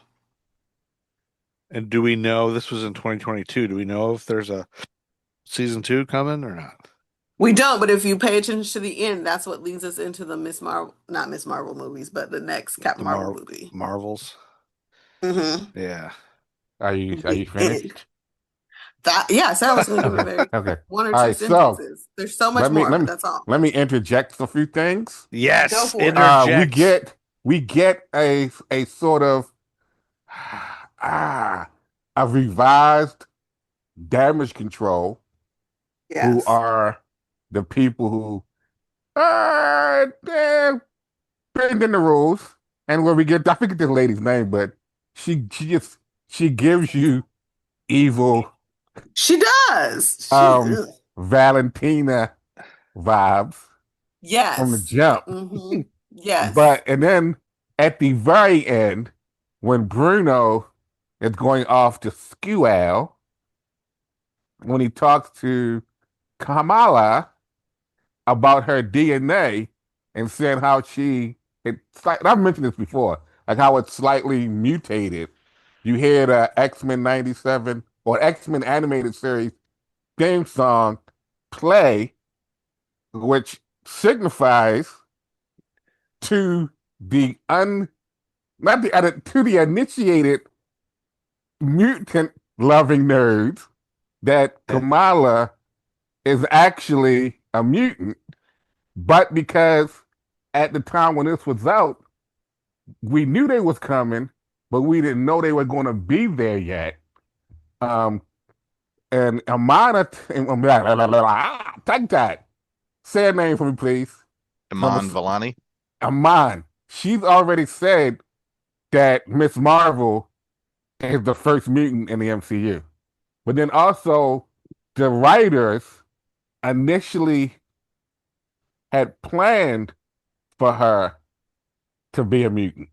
G: And do we know this was in 2022? Do we know if there's a season 2 coming or not?
H: We don't, but if you pay attention to the end, that's what leads us into the Miss Marvel, not Miss Marvel movies, but the next Captain
G: The
H: Marvel movie.
G: Marvels?
H: Mm-hmm.
G: Yeah.
A: Are you
H: The
A: finished?
H: end. That yeah, I said I was going to do it
A: Okay.
H: very
A: Okay.
H: quick. One or
A: All
H: two
A: right. So
H: sentences. There's so much
A: let me
H: more,
A: let
H: but
A: me
H: that's all.
A: let me interject a few things.
H: Go
G: Yes.
H: for it.
A: We
G: Interject.
A: get a sort of ah a revised damage control who
H: Yes.
A: are the people who they're bending the rules. And where we get, I forget the lady's name, but she just she gives you evil
H: She does. She
A: um Valentina vibes from the
H: yes.
A: jump.
H: Mm-hmm. Yes.
A: But and then at the very end, when Bruno is going off to Squall, when he talks to Kamala about her DNA and saying how it's like I've mentioned this before, like how it's slightly mutated. You hear the X-Men 97 or X-Men animated series theme song play, which signifies to the un not the to the initiated mutant loving nerds that Kamala is actually a mutant, but because at the time when this was out, we knew they was coming, but we didn't know they were going to be there yet. Um, and Amana, take that. Say a name for me, please.
E: Iman Vellani.
A: Aman. She's already said that Miss Marvel is the first mutant in the MCU. But then also, the writers initially had planned for her to be a mutant.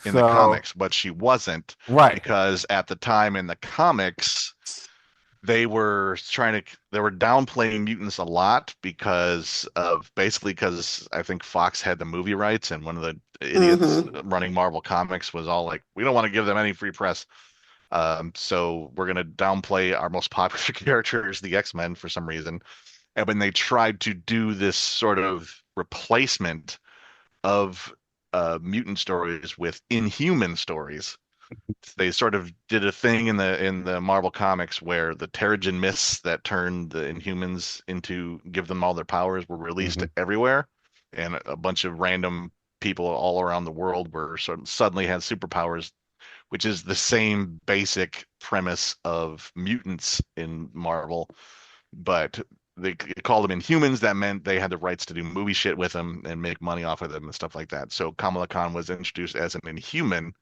E: In the
A: So,
E: comics, but she wasn't
A: right.
E: because at the time in the comics, they were downplaying mutants a lot because I think Fox had the movie rights and one of the idiots
H: Mm-hmm.
E: running Marvel Comics was all like, we don't want to give them any free press. So we're gonna downplay our most popular characters, the X-Men, for some reason. And when they tried to do this sort of replacement of mutant stories with Inhuman stories, they sort of did a thing in the Marvel comics where the Terrigen mists that turned the Inhumans into give them all their powers were released everywhere, and a bunch of random people all around the world were sort of suddenly had superpowers, which is the same basic premise of mutants in Marvel, but they called them Inhumans. That meant they had the rights to do movie shit with them and make money off of them and stuff like that. So Kamala Khan was introduced as an Inhuman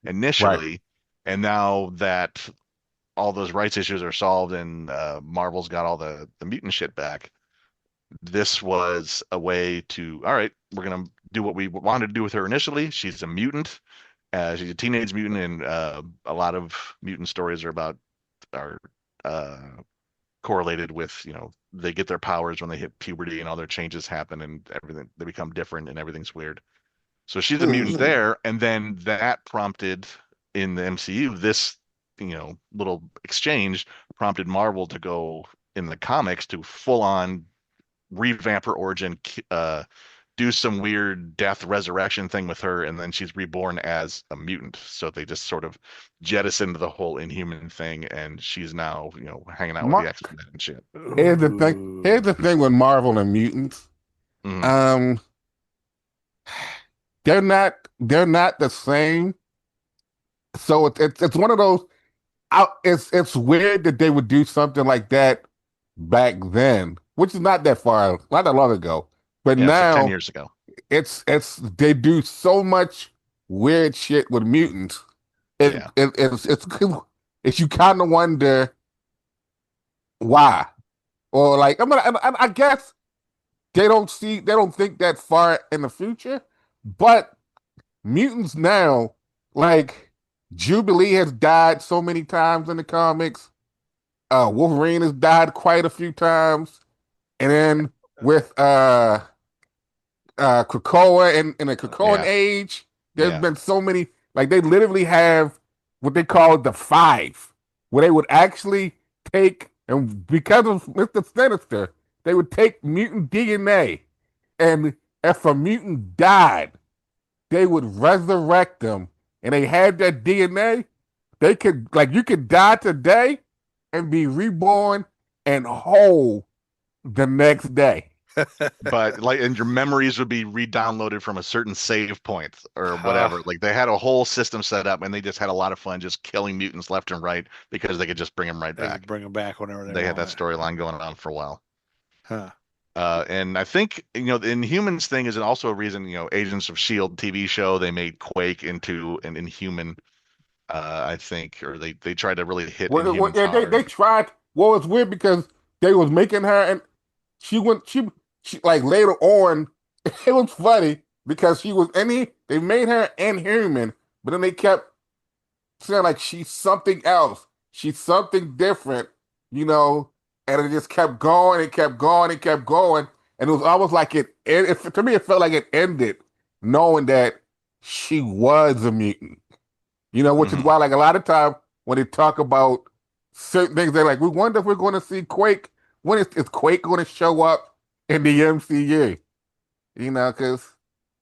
A: Right.
E: initially, and now that all those rights issues are solved and Marvel's got all the mutant shit back, this was a way to, all right, we're gonna do what we wanted to do with her initially. She's a mutant. She's a teenage mutant, and a lot of mutant stories are uh, correlated with, they get their powers when they hit puberty and all their changes happen and everything, they become different and everything's weird. So she's a mutant
H: Mm-hmm.
E: there, and then that prompted in the MCU this, little exchange prompted Marvel to go in the comics to full on revamp her origin, do some weird death resurrection thing with her, and then she's reborn as a mutant. So they just sort of jettisoned the whole Inhuman thing, and she's now, hanging out with the
A: Mar-
E: X-Men and shit.
A: Here's the thing. Here's the thing with Marvel and mutants.
E: Mhm.
A: Um, they're not the same. So it's one of those. It's weird that they would do something like that back then, which is not that long ago. But
E: Yeah, it's like 10
A: now
E: years ago.
A: it's they do so much weird shit with mutants.
E: Yeah.
A: It's you kind of wonder why, or like I guess they don't think that far in the future, but mutants now, like Jubilee has died so many times in the comics. Wolverine has died quite a few times, and then with Krakoa and in the Krakoan
E: Yeah,
A: age. There's
E: yeah.
A: been so many, like they literally have what they call the five, where they would actually take, and because of Mr. Sinister, they would take mutant DNA, and if a mutant died, they would resurrect them, and they had that DNA. They could, like, you could die today and be reborn and whole the next day.
E: But like, and your memories would be re-downloaded from a certain save point or
G: Huh.
E: whatever. Like they had a whole system set up, and they just had a lot of fun just killing mutants left and right because they could just bring them right
G: They could
E: back.
G: bring them back whenever they
E: They had that
G: wanted.
E: storyline going on for a while.
G: Huh.
E: And I think, the Inhumans thing is also a reason, Agents of Shield TV show, they made Quake into an Inhuman, I think, or they tried to really hit Inhumans
A: Yeah, they
E: hard.
A: tried. Well, it's weird because they was making her, and she went. She like later on. It was funny because she was any. They made her inhuman, but then they kept saying like she's something else. She's something different, you know. And it just kept going. It kept going. It kept going, and it was almost like to me, it felt like it ended, knowing that she was a mutant. Which is
E: Hmm.
A: why, like, a lot of time when they talk about certain things, they're like, we wonder if we're going to see Quake. When is Quake going to show up in the MCU? Because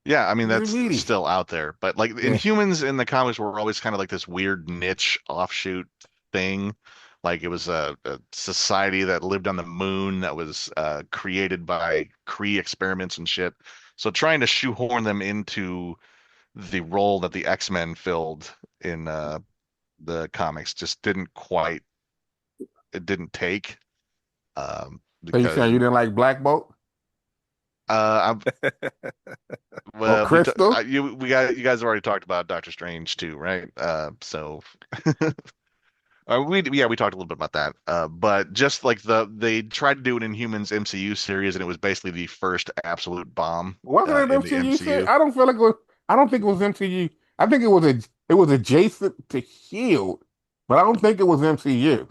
E: Yeah, I mean
A: he's a
E: that's
A: meaty.
E: still out there, but like
A: Yeah.
E: Inhumans in the comics were always kind of like this weird niche offshoot thing. Like it was a society that lived on the moon that was created by Kree experiments and shit. So trying to shoehorn them into the role that the X-Men filled in the comics just didn't quite, it didn't take,
A: So you
E: because
A: saying you didn't like Black Bolt
E: I'm
A: or
E: well,
A: Crystal?
E: you guys have already talked about Doctor Strange too, right? So we talked a little bit about that. But just like they tried to do an Inhumans MCU series, and it was basically the first absolute bomb
A: Wasn't it
E: in the
A: MCU?
E: MCU.
A: I don't feel like it was. I don't think it was MCU. I think it was adjacent to Shield, but I don't think it was MCU.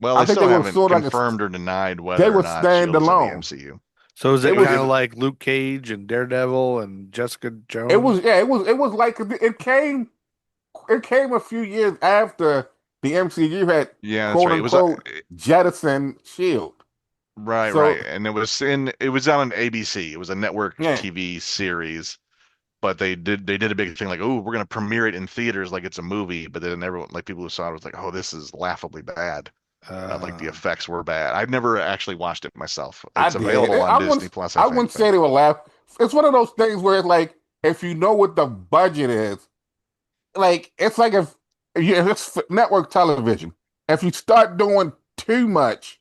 E: Well,
A: I
E: they
A: think
E: still
A: they were
E: haven't
A: sort of like
E: confirmed or denied
A: they
E: whether or
A: would
E: not
A: stand
E: Shield is in the
A: alone.
E: MCU.
G: So is
A: It
G: it
A: was
E: They
G: kind
E: did.
G: of like Luke Cage and Daredevil and Jessica
A: It was
G: Jones?
A: yeah, it was like it came a few years after the MCU had
E: Yeah, that's
A: quote
E: right. It was
A: unquote jettisoned Shield.
E: right,
A: So
E: right, and it was on ABC. It was a network
A: yeah,
E: TV series, but they did a big thing like, oh, we're gonna premiere it in theaters like it's a movie, but then everyone, like people who saw it was like, oh, this is laughably bad. Like the
G: Uh,
E: effects were bad. I've never actually watched it myself.
A: I
E: It's
A: did.
E: available on
A: I
E: Disney
A: wouldn't
E: Plus, I
A: I
E: think,
A: wouldn't
E: but
A: say they would laugh. It's one of those things where it's like if you know what the budget is, like it's like if it's network television. If you start doing too much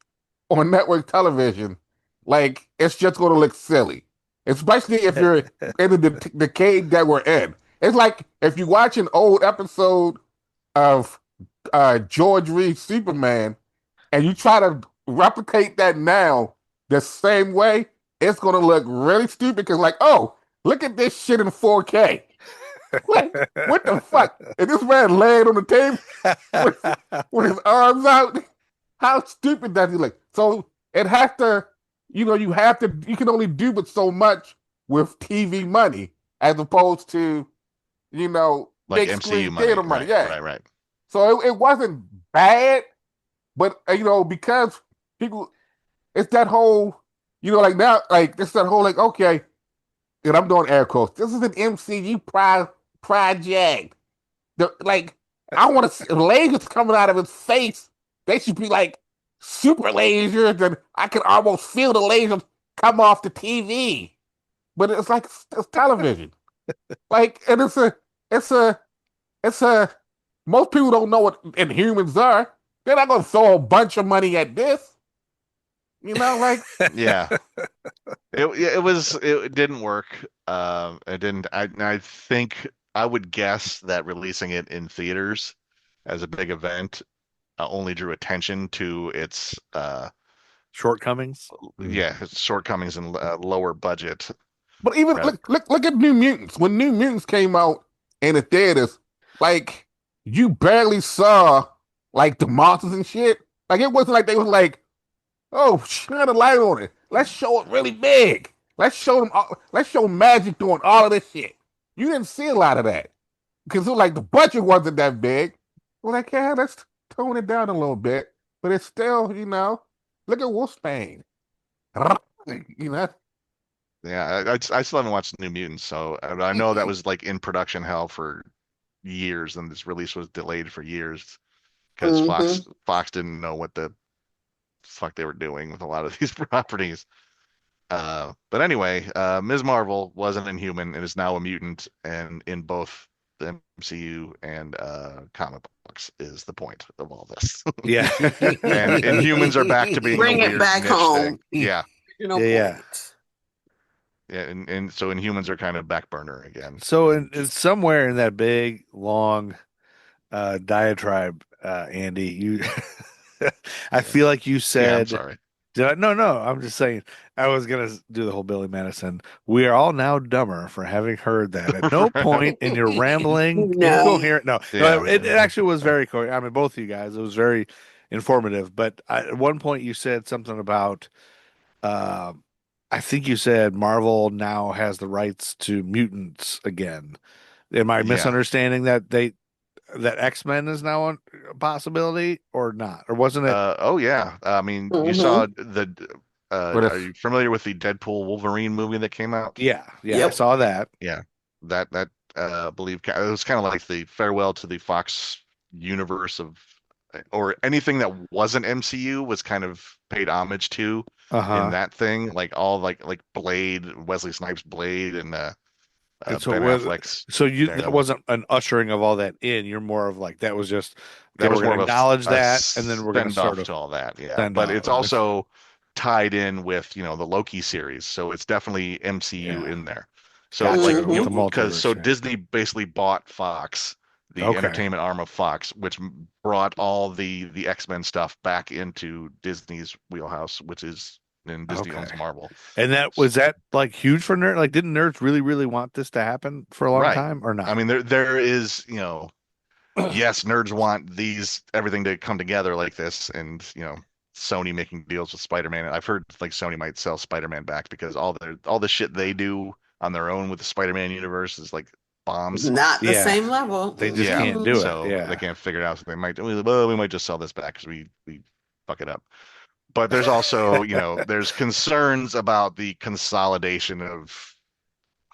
A: on network television, like it's just going to look silly. Especially if you're in the decade that we're in. It's like if you watch an old episode of George Reed's Superman and you try to replicate that now the same way, it's going to look really stupid because, like, oh, look at this shit in 4K. Like, what the fuck? And this man laying on the table with, with his arms out. How stupid does he look? So it has to, you can only do but so much with TV money as opposed to,
E: like
A: big
E: MCU
A: screen
E: money,
A: theater money.
E: right,
A: Yeah.
E: right, right.
A: So it wasn't bad, but, because people, it's that whole, like now, like, it's that whole, like, okay, and I'm doing air quotes. This is an MCU project. Like, I want to see lasers coming out of his face. They should be like super lasers, and I can almost feel the lasers come off the TV. But it's like it's television. Like, and it's a, it's a. Most people don't know what Inhumans are. They're not going to throw a bunch of money at this. Like
E: Yeah, it didn't work. It didn't. I think I would guess that releasing it in theaters as a big event only drew attention to its
G: Shortcomings.
E: yeah, its shortcomings and lower budget.
A: But even
E: Rather,
A: look at New Mutants. When New Mutants came out in the theaters, like you barely saw like the monsters and shit. Like it wasn't like they was like, oh, shine a light on it. Let's show it really big. Let's show them. Let's show Magic doing all of this shit. You didn't see a lot of that because it was like the budget wasn't that big. We're like, yeah, let's tone it down a little bit, but it's still, look at Wolfsbane. You know,
E: Yeah, I still haven't watched New Mutants, so I know that was like in production hell for years, and this release was delayed for years because Fox didn't know what the fuck they were doing with a lot of these properties. But anyway, Ms. Marvel was an Inhuman and is now a mutant, and in both the MCU and comic books is the point of all this.
G: Yeah.
E: And Inhumans are back to being
H: Bring
E: a
H: it
E: weird
H: back
E: niche
H: home.
E: thing. Yeah.
G: Yeah.
H: Point.
E: Yeah, and so Inhumans are kind of back burner again.
G: So in somewhere in that big long diatribe, Andy, you I feel like you
E: Yeah, I'm
G: said
E: sorry.
G: no, I'm just saying I was gonna do the whole Billy Madison. We are all now dumber for having heard that. At no point in your rambling,
H: No.
G: incoherent. No,
E: Yeah.
G: it actually was very coherent. I mean, both of you guys, it was very informative. But at one point, you said something about. I think you said Marvel now has the rights to mutants again. Am I
E: Yeah.
G: misunderstanding that that X-Men is now a possibility or not? Or wasn't it?
E: Oh yeah. I mean, you saw the are you familiar with the Deadpool Wolverine movie that came out?
G: Yeah, I
H: Yep.
G: saw that.
E: Yeah. That I believe it was kind of like the farewell to the Fox universe of or anything that wasn't MCU was kind of paid homage to in
G: Uh-huh.
E: that thing, like all like Blade, Wesley Snipes' Blade, and
G: And so
E: Ben
G: was
E: Affleck's
G: so you that
E: Daredevil.
G: wasn't an ushering of all that in. You're more of like that was just
E: That
G: okay,
E: was
G: we're
E: more
G: going
E: of
G: to acknowledge
E: a
G: that, and then we're going to
E: send off
G: sort of
E: to all that, yeah.
G: send
E: But
G: off.
E: it's also tied in with the Loki series, so it's definitely MCU
G: Yeah.
E: in there. So
G: Gotcha.
E: like
G: With the
E: because
G: multiverse,
E: so
G: yeah.
E: Disney basically bought Fox, the
G: Okay.
E: entertainment arm of Fox, which brought all the X-Men stuff back into Disney's wheelhouse, which is and Disney owns
G: Okay.
E: Marvel.
G: And was that like huge for nerds? Like, didn't nerds really want this to happen for a long
E: Right.
G: time, or not?
E: I mean, there is, yes, nerds want everything to come together like this, and Sony making deals with Spider-Man. I've heard like Sony might sell Spider-Man back because all the shit they do on their own with the Spider-Man universe is like bombs.
H: Not the
G: Yeah.
H: same level.
G: They just
E: Yeah,
G: can't do it.
E: so
G: Yeah.
E: they can't figure it out. So they might, well, we might just sell this back because we fuck it up. But there's also, there's concerns about the consolidation of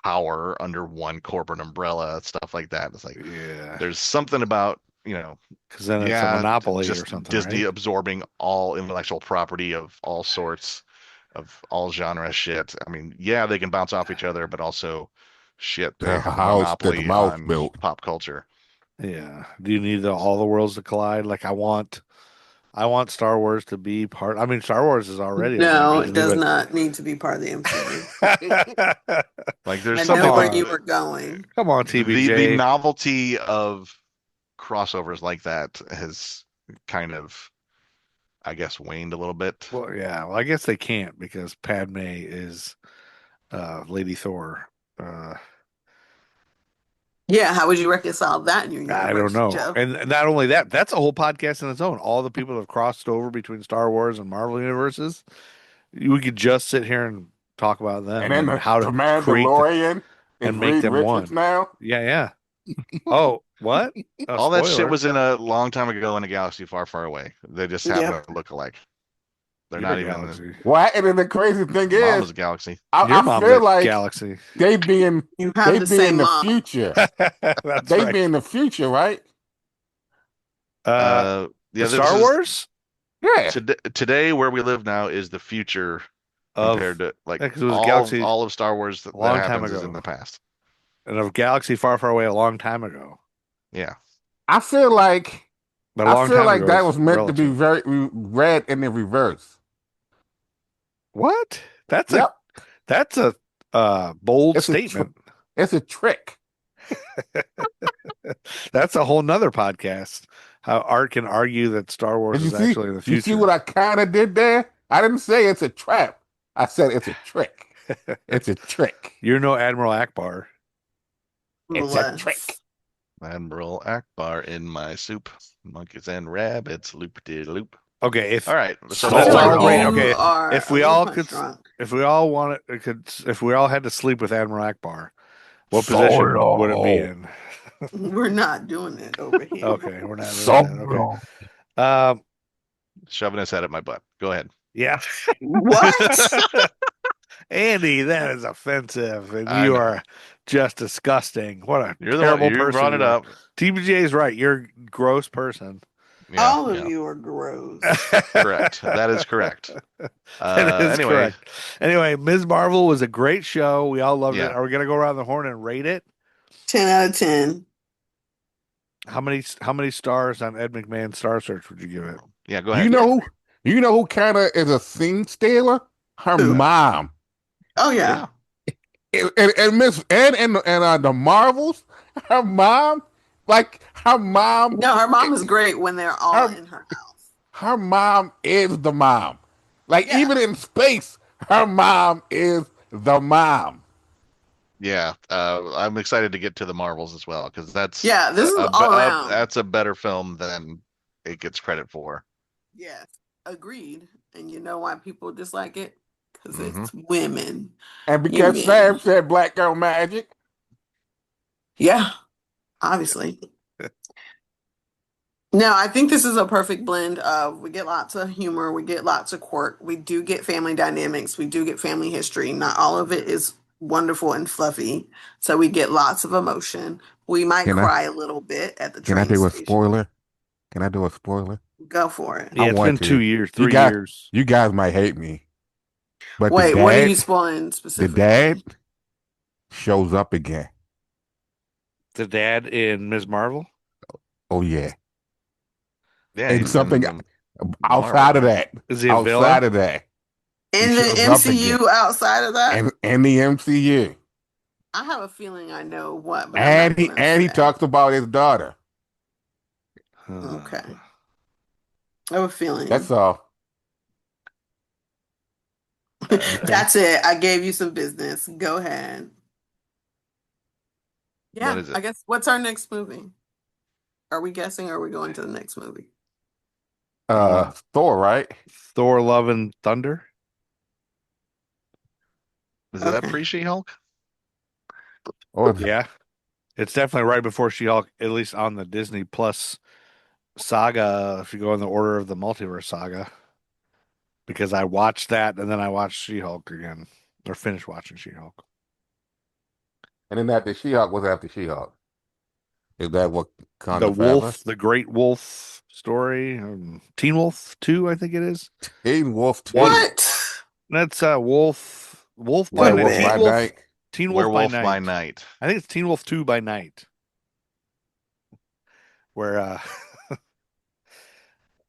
E: power under one corporate umbrella, stuff like that. It's like
G: Yeah.
E: there's something about,
G: Because then it's a monopoly or
E: just
G: something,
E: Disney
G: right?
E: absorbing all intellectual property of all sorts, of all genre shit. I mean, yeah, they can bounce off each other, but also shit, they
A: the
E: have a
A: house that the
E: monopoly
A: mouse
E: on
A: built.
E: pop culture.
G: Yeah. Do you need all the worlds to collide? Like, I want Star Wars to be part. I mean, Star Wars is already
H: No,
G: on
H: it does
G: Disney,
H: not need to be part of the MCU.
G: but
E: Like there's
H: I
E: something
H: know where
E: like
H: you were going.
G: come on,
E: the
G: TBJ.
E: novelty of crossovers like that has kind of, I guess, waned a little bit.
G: Well, yeah. Well, I guess they can't because Padme is Lady Thor.
H: Yeah, how would you reconcile that in your universe,
G: I don't know.
H: Jeff?
G: And not only that, that's a whole podcast in its own. All the people that have crossed over between Star Wars and Marvel universes. We could just sit here and talk about them
A: And then
G: and how
A: the
G: to create
A: Mandalorian
G: and
A: is
G: make
A: Reed
G: them
A: Richards
G: one.
A: now.
G: Yeah. Oh, what? A
E: All that shit
G: spoiler.
E: was in a long time ago in a galaxy far, far away. They just happen
H: Yep.
E: to look alike. They're
G: Your
E: not even
G: galaxy.
A: What? And then the crazy thing
E: Mama's
A: is,
E: a galaxy.
G: Your
A: I
G: mom's
A: feel
G: a
A: like
G: galaxy.
A: they be in
H: You have the same
A: the
H: mom.
A: future.
G: That's
A: They
G: right.
A: be in the future, right?
E: Yeah,
G: the
E: this
G: Star
E: is-
G: Wars
A: Yeah.
E: Today, where we live now is the future
G: of
E: compared to like
G: yeah, 'cause it was
E: all,
G: Galaxy
E: all of Star Wars that
G: long time
E: happens is
G: ago.
E: in the past.
G: and of Galaxy Far, Far Away a long time ago.
E: Yeah.
A: I feel like
G: But a long time ago
A: that
G: is
A: was meant to be
G: relative.
A: very read in the reverse.
G: What? That's
A: Yep.
G: a bold
A: It's a
G: statement.
A: It's a trick.
G: That's a whole nother podcast. How Art can argue that Star Wars
A: And
G: is actually in the future.
A: You see what I kind of did there? I didn't say it's a trap. I said it's a trick. It's a trick.
G: You're no Admiral Akbar.
A: It's a trick.
E: Admiral Akbar in my soup. Monkeys and rabbits, loop de loop.
G: Okay, if
E: All right. So
H: I
G: let's
H: feel
E: that's
H: like
G: all rate.
E: all.
H: you
G: Okay,
H: are
G: if
H: a
G: we
H: little
G: all
H: punch drunk.
G: if we all if we all had to sleep with Admiral Akbar, what position would it be
A: Solo.
G: in?
H: We're not doing it over here.
G: Okay, we're not doing that. Okay.
A: Solo.
G: Um,
E: Shoving his head at my butt. Go ahead.
G: yeah.
H: What?
G: Andy, that is offensive, and
E: I
G: you
E: know.
G: are just disgusting. What a
E: You're the one.
G: terrible
E: You
G: person
E: brought it
G: you are.
E: up.
G: TBJ is right. You're a gross person.
E: Yeah.
H: All of
E: Yeah.
H: you are gross.
E: Correct. That is correct.
G: That is
E: Anyway,
G: correct. Anyway, Ms. Marvel was a great show. We all loved it.
E: yeah.
G: Are we gonna go around the horn and rate it?
H: 10 out of 10.
G: How many stars on Ed McMahon's Star Search would you give it?
E: Yeah. Go
A: You
E: ahead.
A: know you know who kind of is a scene stealer? Her
H: Who?
A: mom.
H: Oh,
E: Yeah.
H: yeah.
A: And Miss and the Marvels, her mom, like her mom,
H: No, her mom is great when they're all
A: her
H: in her house.
A: her mom is the mom. Like
H: Yeah.
A: even in space, her mom is the mom.
E: Yeah. I'm excited to get to the Marvels as well because that's
H: Yeah, this is all around.
E: that's a better film than it gets credit for.
H: Yes, agreed. And you know why people dislike it? Because
E: Mhm.
H: it's women.
A: And
H: You
A: because Sam
H: men.
A: said black girl magic,
H: Yeah, obviously. No, I think this is a perfect blend of we get lots of humor, we get lots of quirk, we do get family dynamics, we do get family history. Not all of it is wonderful and fluffy. So we get lots of emotion. We might
A: can I
H: cry a little bit at the
A: can I
H: train
A: do a
H: station.
A: spoiler? Can I do a spoiler?
H: Go for it.
A: I
G: Yeah, it's
A: want
G: been 2
A: to.
G: years,
A: You
G: 3 years.
A: you guys might hate me, but
H: Wait, what are you spoiling
A: the
H: specifically?
A: dad shows up again.
G: The dad in Ms. Marvel.
A: Oh yeah,
E: Yeah.
A: and
E: He's in
A: something
E: the
A: outside
E: Marvel.
A: of that,
G: Is he a
A: outside
G: villain?
A: of that, he
H: In the
A: shows up again,
H: MCU outside of that?
A: and in the MCU,
H: I have a feeling I know what, but I'm not gonna
A: and he
H: say.
A: talks about his daughter.
H: Okay. I have a feeling.
A: That's all.
H: That's it. I gave you some business. Go ahead.
E: What
H: Yeah,
E: is
H: I
E: it?
H: guess what's our next movie? Are we guessing or are we going to the next movie?
A: Thor, right?
G: Thor: Love and Thunder.
E: Is that
H: Okay.
E: pre-She-Hulk?
A: Or
G: Yeah, it's definitely right before She-Hulk, at least on the Disney Plus saga. If you go in the order of the multiverse saga, because I watched that and then I watched She-Hulk again, or finished watching She-Hulk.
A: and then after She-Hulk was after She-Hulk. Is that what
G: The
A: Wakanda Forever?
G: Wolf, the Great Wolf story, Teen Wolf 2, I think it is.
A: Teen Wolf 2.
H: What?
G: That's Wolf by
H: Wait a
G: Night,
A: Werewolf
H: minute.
A: by Night.
G: Teen Wolf by
E: Werewolf by
G: Night.
E: Night.
G: I think it's Teen Wolf 2 by Night, where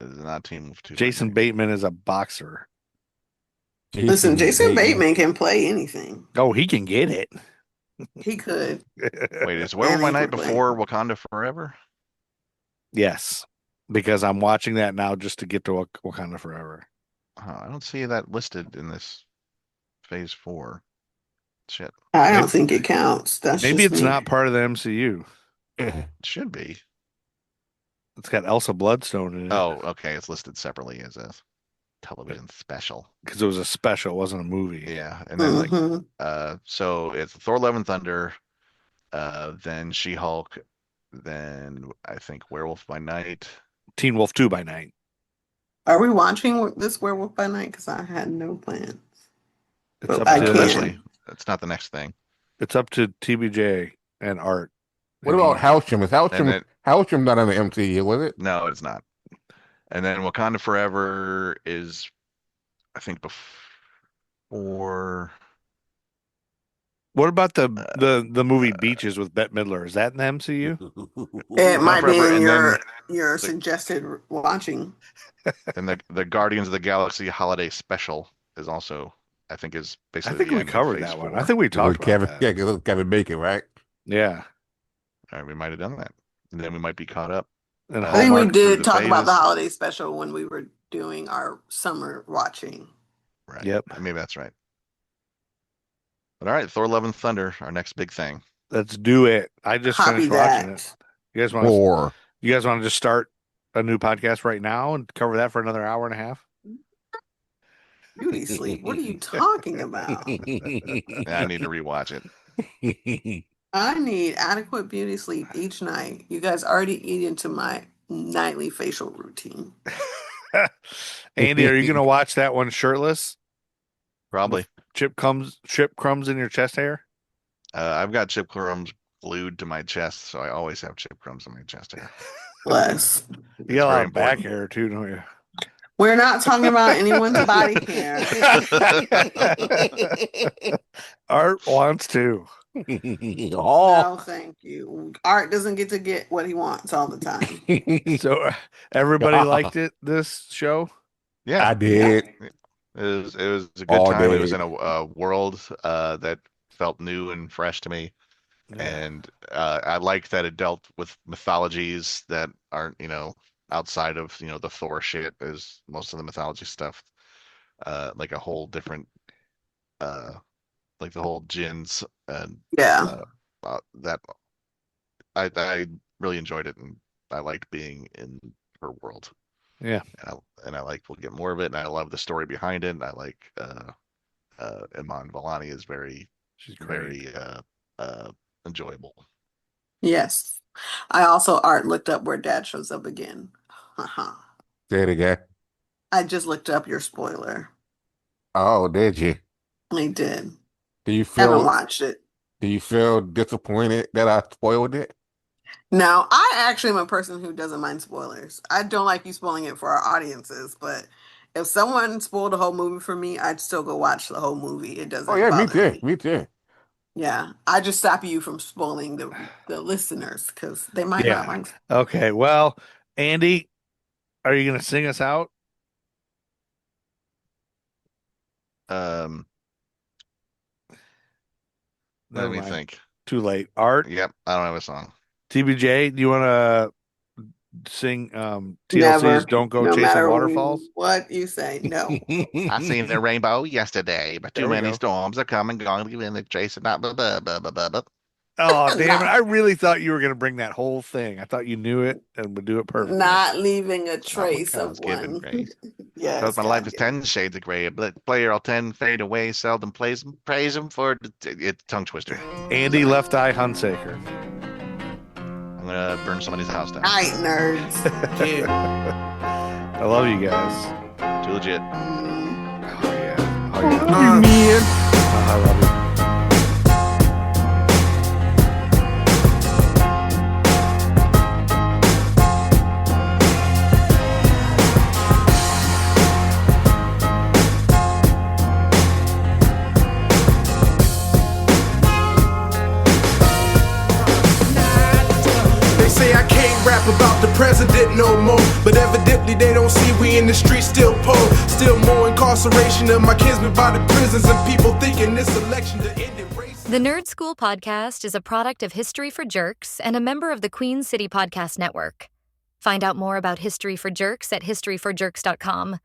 E: This is not Team of Two.
G: Jason Bateman is a boxer.
H: Listen, Jason Bateman can play anything.
G: Oh, he can get it.
H: He could.
E: Wait, is Werewolf by
H: And he
E: Night
H: could play.
E: before Wakanda Forever?
G: Yes, because I'm watching that now just to get to Wakanda Forever.
E: I don't see that listed in this Phase 4. Shit,
H: I don't
G: Maybe-
H: think it counts. That's
G: Maybe
H: just
G: it's
H: me.
G: not part of the MCU.
E: it should be.
G: It's got Elsa Bloodstone in it.
E: Oh, okay. It's listed separately as a television special.
G: Because it was a special, it wasn't a movie.
E: Yeah, and then
H: Mhm.
E: so it's Thor: Love and Thunder, then She-Hulk, then I think Werewolf by Night.
G: Teen Wolf 2 by Night.
H: Are we watching this Werewolf by Night? Because I had no plans.
G: It's
H: Well,
G: up
H: I
G: to
H: can.
E: Eventually, that's not the next thing.
G: It's up to TBJ and Art.
A: What about Halsham? Is
E: And then-
A: Halsham not in the MCU, was it?
E: No, it's not. And then Wakanda Forever is, I think, before.
G: What about the movie Beaches with Bette Midler? Is that in the MCU?
H: It might be
E: Forever,
H: in
E: and then
H: your suggested watching.
E: and the Guardians of the Galaxy Holiday Special is also, I think, is
G: I
E: basically.
G: think
E: the
G: we
E: end of
G: covered
E: Phase
G: that one.
E: 4.
G: I think we talked about
A: Kevin,
G: that.
A: yeah, it was Kevin Bacon, right?
G: Yeah.
E: All right, we might have done that, and then we might be caught up.
G: And
E: I
H: I think we
G: Hallmark.
E: through
H: did
E: the
H: talk about the
E: phases.
H: holiday special when we were doing our summer watching.
E: Right.
G: Yep.
E: Maybe that's right. But all right, Thor: Love and Thunder, our next big thing.
G: Let's do it. I just
H: Copy
G: finished watching it.
H: that.
G: You guys want
A: Or
G: to just start a new podcast right now and cover that for another hour and a half?
H: Beauty sleep. What are you talking about?
E: I need to rewatch it.
H: I need adequate beauty sleep each night. You guys already eat into my nightly facial routine.
G: Andy, are you going to watch that one shirtless?
E: Probably.
G: Chip crumbs in your chest hair?
E: I've got chip crumbs glued to my chest, so I always have chip crumbs in my chest hair.
H: Bless.
G: You got a lot of back hair too, don't you?
H: We're not talking about anyone's body hair.
G: Art wants to.
H: No, thank you. Art doesn't get to get what he wants all the time.
G: So everybody liked it, this show?
E: Yeah,
A: I did.
E: It was a good
A: All
E: time.
A: day.
E: It was in a world that felt new and fresh to me,
G: Yeah.
E: and I liked that it dealt with mythologies that aren't, outside of, the Thor shit, as most of the mythology stuff, like a whole different, like the whole jinns and
H: Yeah.
E: that I really enjoyed it, and I liked being in her world.
G: Yeah.
E: And I like we'll get more of it, and I love the story behind it. And I like Iman Vellani is
G: She's great.
E: very enjoyable.
H: Yes. I also Art looked up where Dad shows up again.
A: Say it again.
H: I just looked up your spoiler.
A: Oh, did you?
H: I did.
A: Do you
H: Haven't
A: feel
H: watched it.
A: do you feel disappointed that I spoiled it?
H: Now, I actually am a person who doesn't mind spoilers. I don't like you spoiling it for our audiences, but if someone spoiled the whole movie for me, I'd still go watch the whole movie. It doesn't
A: Oh yeah, me
H: bother
A: too.
H: me.
A: Me too.
H: Yeah, I just stop you from spoiling the listeners because they might
G: Yeah.
H: not like.
G: Okay. Well, Andy, are you going to sing us out?
E: Let
G: Never
E: me
G: mind.
E: think.
G: Too late. Art,
E: Yep, I don't have a song.
G: TBJ, do you want to sing TLC's
H: Never,
G: Don't Go
H: no
G: Chasing
H: matter
G: Waterfalls?
H: what you say, no.
E: I seen the rainbow yesterday, but
G: There
E: too
G: we
E: many
G: go.
E: storms are coming, going to be in the chasing. Not blah, blah, blah, blah, blah, blah.
G: Oh, damn it.
H: Not,
G: I really thought you were going to bring that whole thing. I thought you knew it and would do it perfectly.
H: not leaving a
E: Oh,
H: trace of
E: God's given
H: one.
E: grace.
H: Yes,
E: Because my
H: God
E: life is
H: given.
E: 10 shades of gray. But player all 10 fade away, seldom praise him for it's tongue twister.
G: Andy
E: Sorry.
G: Left Eye Hunsaker.
E: I'm gonna burn somebody's house down.
H: Night, nerds.
G: I love you guys.
E: Too legit.
H: Mm.
G: Oh, yeah. Oh, yeah. I love you.
I: They say I can't rap about the president no more, but evidently they don't see we in the streets still poor. Still more incarceration of my kinsmen by the prisons, and people thinking this election to end it race.
J: The Nerd School Podcast is a product of History for Jerks and a member of the Queen City Podcast Network. Find out more about History for Jerks at historyforjerks.com